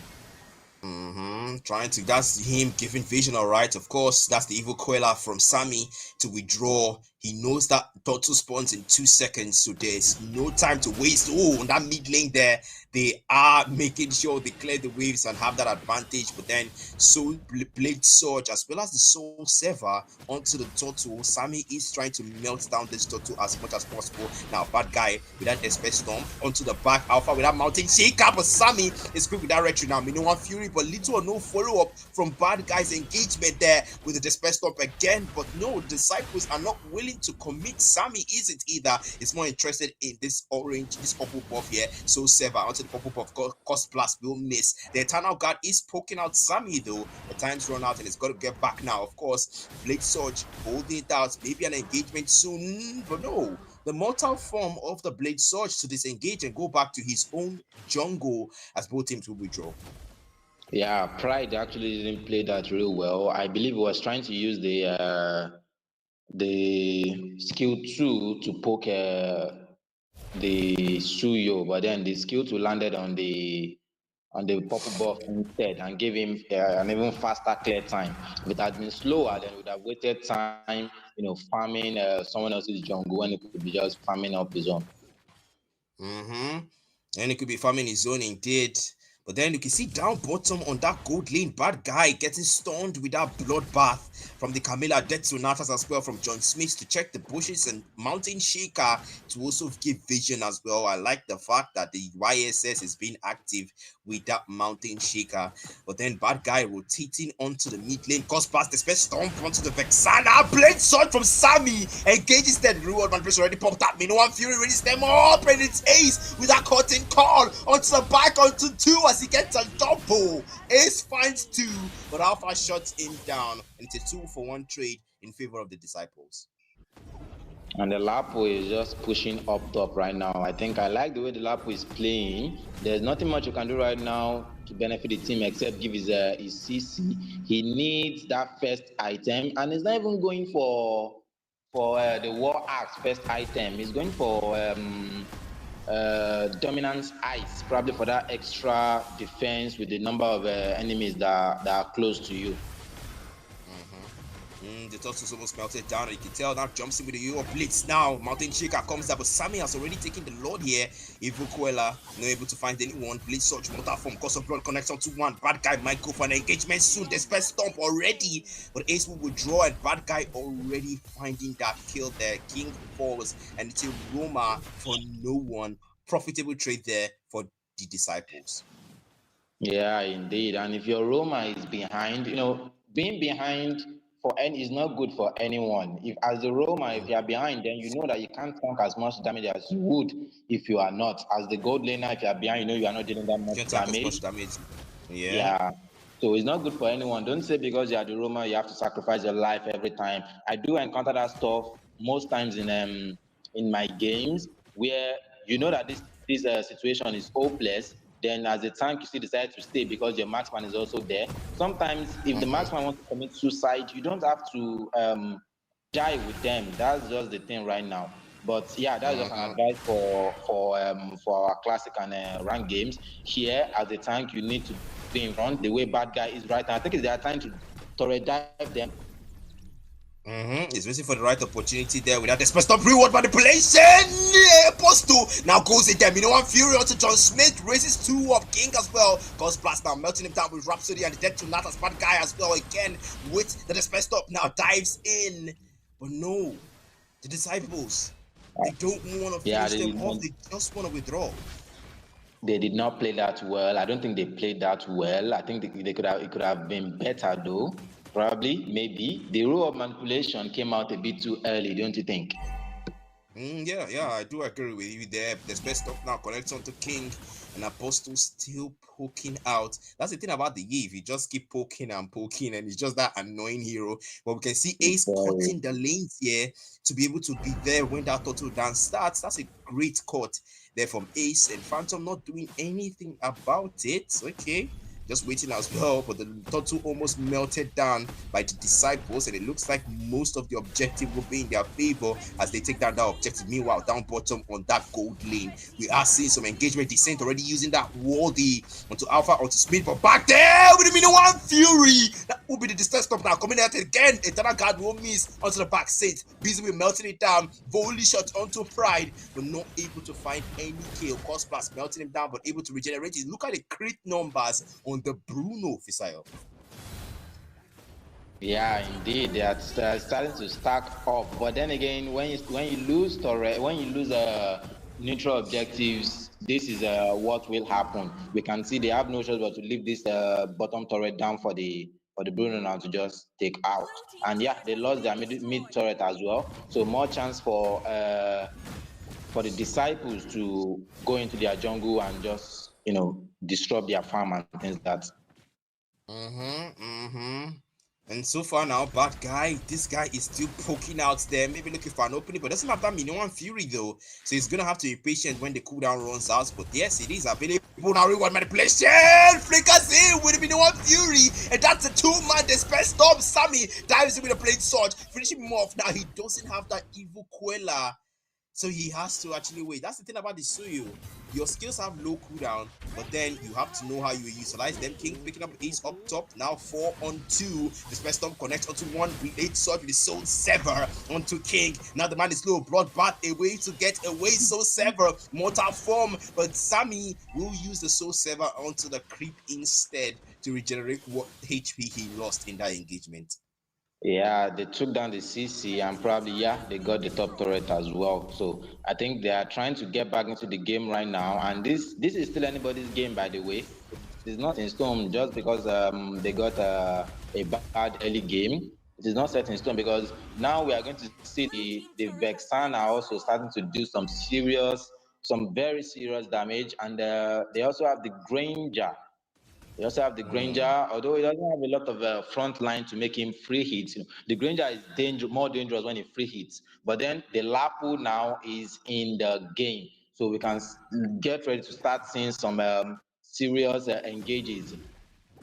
That's him giving vision, all right. Of course, that's the evil Queller from Sammy to withdraw. He knows that Dotto spawns in 2 seconds, so there's no time to waste. Oh, on that mid lane there, They are making sure they clear the waves and have that advantage. But then Soul Blade Surge as well as the Soul Server onto the turtle. Sammy is trying to melt down this turtle as much as possible. Now, bad guy with that Esper Stomp onto the back Alpha with that Mountain Shaker. But Sammy is quick with that retry now. Minoan Fury, but little or no follow up from bad guy's engagement there with the Despair Stomp again. But no, Disciples are not willing to commit. Sammy isn't either. It's more interested in this orange, this purple buff here. So Server onto the purple buff. Cost Blast will miss. The Eternal Guard is poking out Sammy though. The time's run out and it's got to get back now. Of course, Blade Surge holding it out. Maybe an engagement soon, but no. The mortal form of the Blade Surge to disengage and go back to his own jungle as both teams will withdraw. Yeah, Pride actually didn't play that real well. I believe he was trying to use the skill 2 to poke the Suyo, but then the skill 2 landed on the purple buff instead and gave him an even faster clear time. If it had been slower, then we would have waited time, farming someone else's jungle when it could be just farming up his own. Mm-hmm. And it could be farming his own indeed. But then you can see down bottom on that gold lane, bad guy getting stunned with that bloodbath from the Camilla Death Sonatas as well from John Smith to check the bushes and Mountain Shaker to also give vision as well. I like the fact that the YSS is being active with that Mountain Shaker. But then bad guy rotating onto the mid lane, goes past the space stomp onto the Vexana. Blade sword from Sammy engages that reward man press already popped up. Minoan Fury releases them up and it's Ace with that cutting call onto the back onto 2 as he gets a double. Ace finds 2, but Alpha shuts him down and it's a 2-for-1 trade in favor of the Disciples. And the Lapo is just pushing up top right now. I think I like the way the Lapo is playing. There's nothing much you can do right now to benefit the team except give his CC. He needs that first item, and he's not even going for the War Axe first item. He's going for Dominance Ice, probably for that extra defense with the number of enemies that are close to you. The Turtles almost melted down. You can tell now jumps in with the Euro Blitz now. Mountain Shaker comes up, but Sammy has already taken the Lord here. Ivukuela not able to find anyone. Blitz Surge mortal form. Cause of blood connects on to 1. Bad guy might go for an engagement soon. Despair Stomp already. But Ace will withdraw and bad guy already finding that kill there. King falls and it's a Roma for no one. Profitable trade there for the Disciples. Yeah, indeed. And if your Roma is behind, being behind for any is not good for anyone. If as a Roma, if you are behind, then you know that you can't tank as much damage as you would if you are not. As the gold laner, if you are behind, you are not dealing that You much can't tank as damage. much damage. Yeah. Yeah. So it's not good for anyone. Don't say because you are the Roma, you have to sacrifice your life every time. I do encounter that stuff most times in my games where you know that this situation is hopeless. Then as a tank, you still decide to stay because your marksman is also there. Sometimes if the marksman wants to commit suicide, you don't have to die with them. That's just the thing right now. But yeah, that's just an advice for our classic and rank games. Here, as a tank, you need to be in front the way bad guy is right now. I think it's their time to turret dive them. He's waiting for the right opportunity there without the special reward manipulation. Yeah, Postal now goes in there. Minoan Fury onto John Smith raises 2 up. King as well. Cause Blast now melting him down with Rhapsody and the Dead to Natas bad guy as well again with the Despair Stop now dives in. But no, the Disciples, they don't want to Yeah, finish them off. They just want to withdraw. they did not play that well. I don't think they played that well. I think they could have it could have been better though. Probably, maybe the rule of manipulation came out a bit too early, don't you think? Yeah, I do agree with you there. The best stuff now connects onto King and Apostle still poking out. That's the thing about the Eve. He just keep poking and poking, and he's just that annoying hero. But we can see Ace cutting the lanes here to be able to be there when that total dance starts. That's a great cut there from Ace and Phantom not doing anything about it. Okay. just waiting as well. But the turtle almost melted down by the disciples, and it looks like most of the objective will be in their favor as they take down that objective. Meanwhile, down bottom on that gold lane, we are seeing some engagement. Descent already using that Waldy onto Alpha, onto Smith, but back there with the one Fury. That will be the distance stop now. Coming out again, Eternal Guard will miss onto the back. Saint busy with melting it down. Volley shot onto Pride, but not able to find any kill. Cost plus melting him down, but able to regenerate it. Look at the crit numbers on the Bruno Fisayo. Yeah, indeed, they are starting to stack up. But then again, when you lose turret, when you lose neutral objectives, this is what will happen. We can see they have no choice but to leave this bottom turret down for the Bruno now to just take out. And yeah, they lost their mid turret as well. So more chance for the disciples to go into their jungle and just disrupt their farm and things like that. And so far now, bad guy, this guy is still poking out there, maybe looking for an opening, but doesn't have that minimum fury though. So he's gonna have to be patient when the cooldown runs out. But yes, it is available now. Reward manipulation flickers in with the minimum fury, and that's a 2-man disperse stop. Sammy dives in with a blade sword, finishing him off. Now he doesn't have that evil Quella, so he has to actually wait. That's the thing about the Suyu. Your skills have low cooldown, but then you have to know how you utilize them. King picking up ace up top. Now 4 on 2. The Space Storm connects onto one blade sword with the Soul Sever onto King. Now the man is low. Bloodbath away to get away. Soul Sever. Mortal form. But Sammy will use the Soul Sever onto the creep instead to regenerate what HP he lost in that engagement. Yeah, they took down the CC and probably, yeah, they got the top turret as well. So I think they are trying to get back into the game right now. And this is still anybody's game, by the way. It is not in stone just because they got a bad early game. It is not set in stone because now we are going to see the Vexan are also starting to do some very serious damage. And they also have the Granger. They also have the Granger, although he doesn't have a lot of front line to make him free hits. The Granger is more dangerous when he free hits. But then the Lapu now is in the game. So we can get ready to start seeing some serious engages.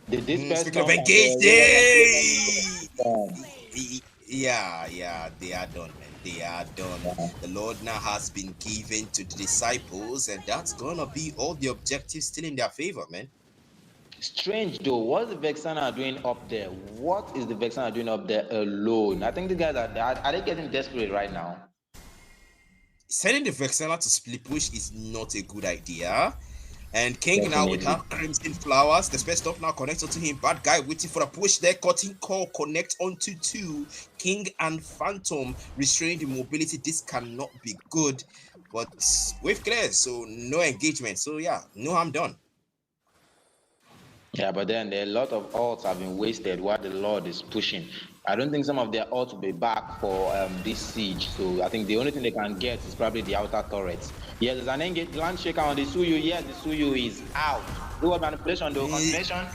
The Disperse Speaking of Stomp and engaged, the Royal yay! Manipulation. Yeah, they are done, man. They are done. The Lord now has been given to the disciples, and that's gonna be all the objectives still in their favor, man. Strange though, what's the Vexana doing up there? What is the Vexana doing up there alone? I think the guys are they getting desperate right now? Sending the Vexana to split push is not a good idea. And King now with her Definitely. crimson flowers. The space stuff now connects onto him. Bad guy waiting for a push there. Cutting call connect onto 2. King and Phantom restraining the mobility. This cannot be good. But wave clears, so no engagement. So yeah, no harm done. Yeah, but then a lot of ults have been wasted while the Lord is pushing. I don't think some of their ults will be back for this siege. So I think the only thing they can get is probably the outer turrets. Yes, there's an engage land shaker on the Suyu. Yes, the Suyu is out. Reward manipulation though, confirmation.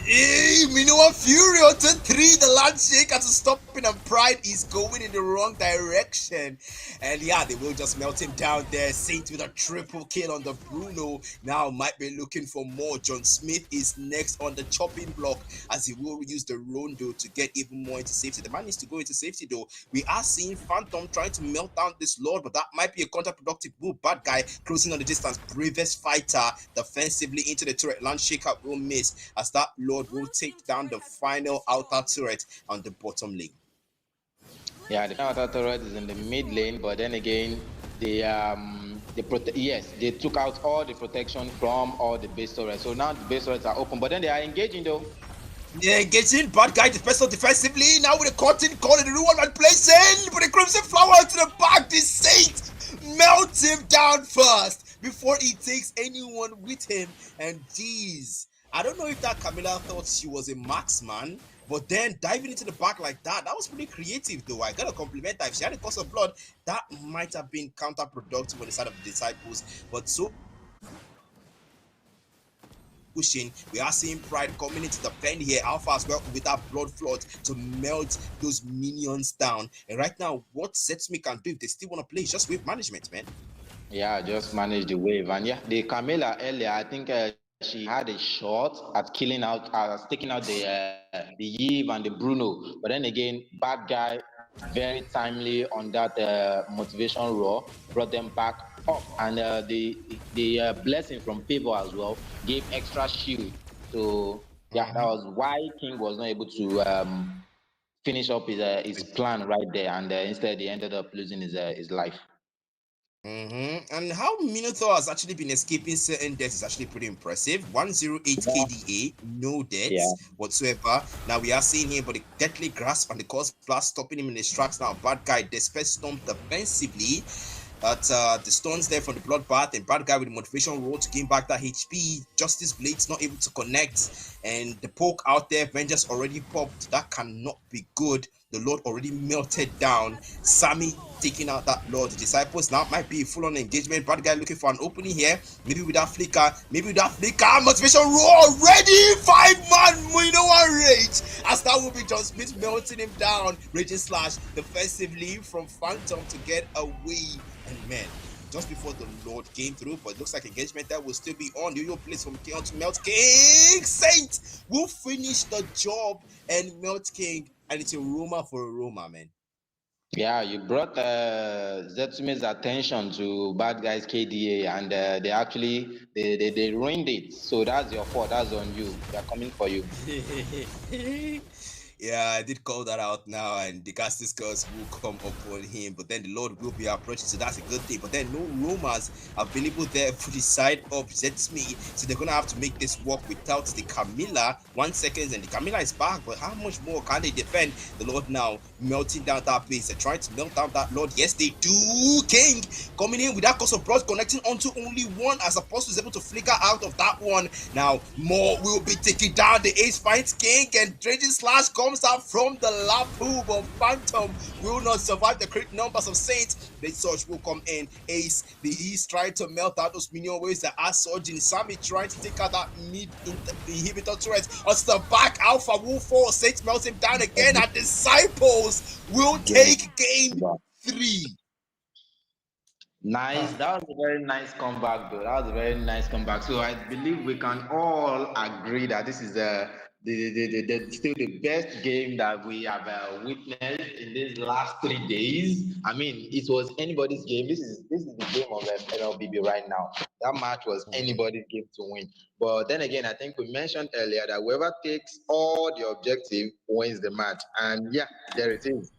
Hey, Minoa Fury onto 3. The land shaker to stop him, and Pride is going in the wrong direction. And yeah, they will just melt him down there. Saint with a triple kill on the Bruno. Now might be looking for more. John Smith is next on the chopping block as he will use the Rondo to get even more into safety. The man needs to go into safety though. We are seeing Phantom trying to melt down this Lord, but that might be a counterproductive move. Bad guy closing on the distance. Bravest fighter defensively into the turret. Land shaker will miss as that Lord will take down the final outer turret on the bottom lane. Yeah, the final outer turret is in the mid lane, but then again, yes, they took out all the protection from all the base turrets. So now the base turrets are open, but then they are engaging though. Yeah, engaging. Bad guy defensive defensively. Now with the cutting call and the one man placing. But the crimson flower to the back. The Saint melts him down first before he takes anyone with him. And geez, I don't know if that Camilla thought she was a marksman, but then diving into the back like that was pretty creative though. I gotta compliment her. If she had a cost of blood, that might have been counterproductive on the side of the disciples. But so pushing. We are seeing Pride coming into the pen here. Alpha as well with that blood flood to melt those minions down. And right now, what Zetsumei can do if they still want to play is just wave management, man. Yeah, just manage the wave. And yeah, the Camilla earlier, I think she had a shot at killing out, taking out the Yves and the Bruno. But then again, bad guy very timely on that motivation raw brought them back up, and the blessing from favor as well gave extra shield. So yeah, that Mm-hmm. was why King was not able to finish up his plan right there, and instead he ended up losing his life. And how Minotaur has actually been escaping certain deaths is actually pretty impressive. 108 KDA, no Yeah. deaths whatsoever. Now we are seeing here, but the deadly grasp and the cause blast stopping him in his tracks. Now, bad guy, despite storm defensively, but the stuns there from the bloodbath and bad guy with the motivation roll to gain back that HP. Justice Blades not able to connect, and the poke out there. Vengeance already popped. That cannot be good. The Lord already melted down. Sammy taking out that Lord. The disciples now might be full on engagement. Bad guy looking for an opening here. Maybe with that flicker. Maybe with that flicker. Motivation roll already. 5-man. You know what rage? As that will be John Smith melting him down. Raging slash defensively from Phantom to get away. And man, just before the Lord came through, but it looks like engagement that will still be on. Yo-yo plays from King to Melt King. Saint will finish the job and Melt King. And it's a rumor for a rumor, man. Yeah, you brought Zetsumei's attention to bad guys KDA, and they actually they ruined it. So that's your fault. That's on you. They're coming for you. Yeah, I did call that out now, and the Casting Curse will come upon him, but then the Lord will be approaching, so that's a good thing. But then no rumors available there for the side of Zetsumei, so they're gonna have to make this work without the Camilla. 1 second, and the Camilla is back, but how much more can they defend? The Lord now melting down that place. They're trying to melt down that Lord. Yes, they do. King coming in with that cause of blood, connecting onto only one, as Apostle is able to flicker out of that one. Now more will be taking down. The Ace finds King, and Raging Slash comes out from the Lapu, but Phantom will not survive the crit numbers of Saints. The Surge will come in. Ace, the East trying to melt out those minion waves that are surging. Sammy trying to take out that mid inhibitor turret. On the back, Alpha will fall. Saints melts him down again, and Disciples will take game Wow. 3. Nice. Huh. That was a very nice comeback, though. That was a very nice comeback. So I believe we can all agree that this is still the best game that we have witnessed in these last 3 days. I mean, it was anybody's game. This is the game of MLBB right now. That match was anybody's game to win. But then again, I think we mentioned earlier that whoever takes all the objective wins the match. And yeah, there it is.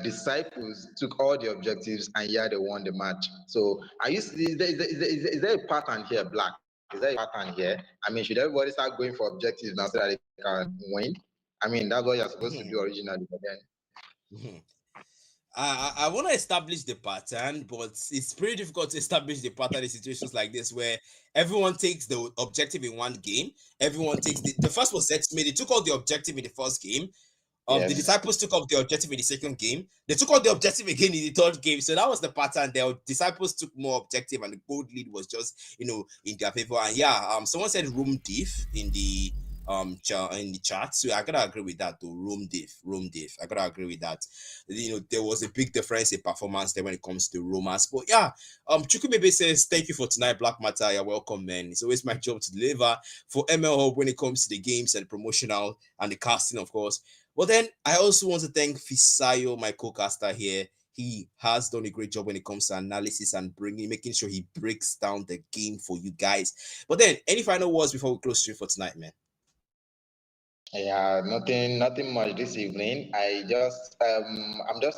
Disciples took all the objectives and yeah, they won the match. So is there a pattern here, Black? Is there a pattern here? I mean, should everybody start going for objectives now so that they can win? I mean, that's what you're supposed to do originally, but then I want to establish the pattern, but it's pretty difficult to establish the pattern in situations like this where everyone takes the objective in one game. Everyone takes the first was Zetsumei. They took all the objective in the first game. The yes. disciples took up the objective in the second game. They took out the objective again in the third game. So that was the pattern. The disciples took more objective, and the gold lead was just in their favor. And yeah, someone said room diff in the chat. So I gotta agree with that though. Room diff. I gotta agree with that. There was a big difference in performance there when it comes to romance. But yeah, Chukwumebe says thank you for tonight, Black Matter. You're welcome, man. It's always my job to deliver for ML Hub when it comes to the games and promotional and the casting, of course. But then I also want to thank Fisayo, my co-caster here. He has done a great job when it comes to analysis and making sure he breaks down the game for you guys. But then, any final words before we close stream for tonight, man? Yeah, nothing much this evening. I'm just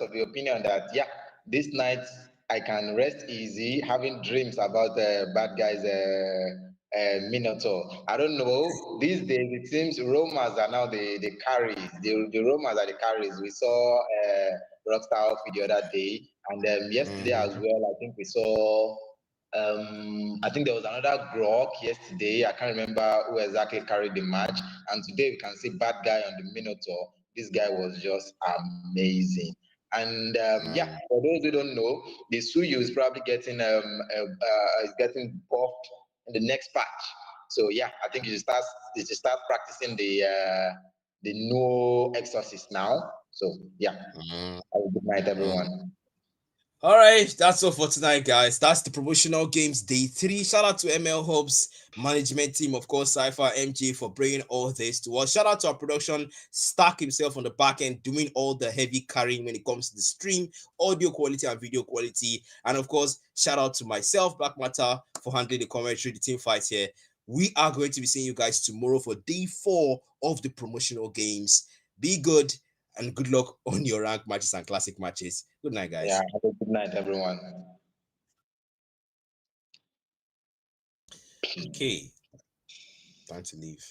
of the opinion that yeah, this night I can rest easy, having dreams about the bad guys, Minotaur. I don't know. These days it seems Romans are now the carries. The Romans are the carries. We saw Rockstar Outfit the other day, and yesterday as Mm-hmm. well. I think we saw. I think there was another Grok yesterday. I can't remember who exactly carried the match. And today we can see bad guy on the Minotaur. This guy was just amazing. And yeah, for those who don't know, the Suyu is probably getting buffed in the next patch. So yeah, I think you should start practicing the no exorcist now. So yeah, Mm-hmm. have a good night, everyone. All right, that's all for tonight, guys. That's the promotional games day 3. Shout out to ML Hubs management team, of course, Cypher MJ for bringing all this to us. Shout out to our production Stark himself on the back end, doing all the heavy carrying when it comes to the stream, audio quality and video quality. And of course, shout out to myself, Black Matter, for handling the commentary, the team fight here. We are going to be seeing you guys tomorrow for day 4 of the promotional games. Be good and good luck on your rank matches and classic matches. Good night, guys. Yeah, have a good night, everyone. Okay, time to leave.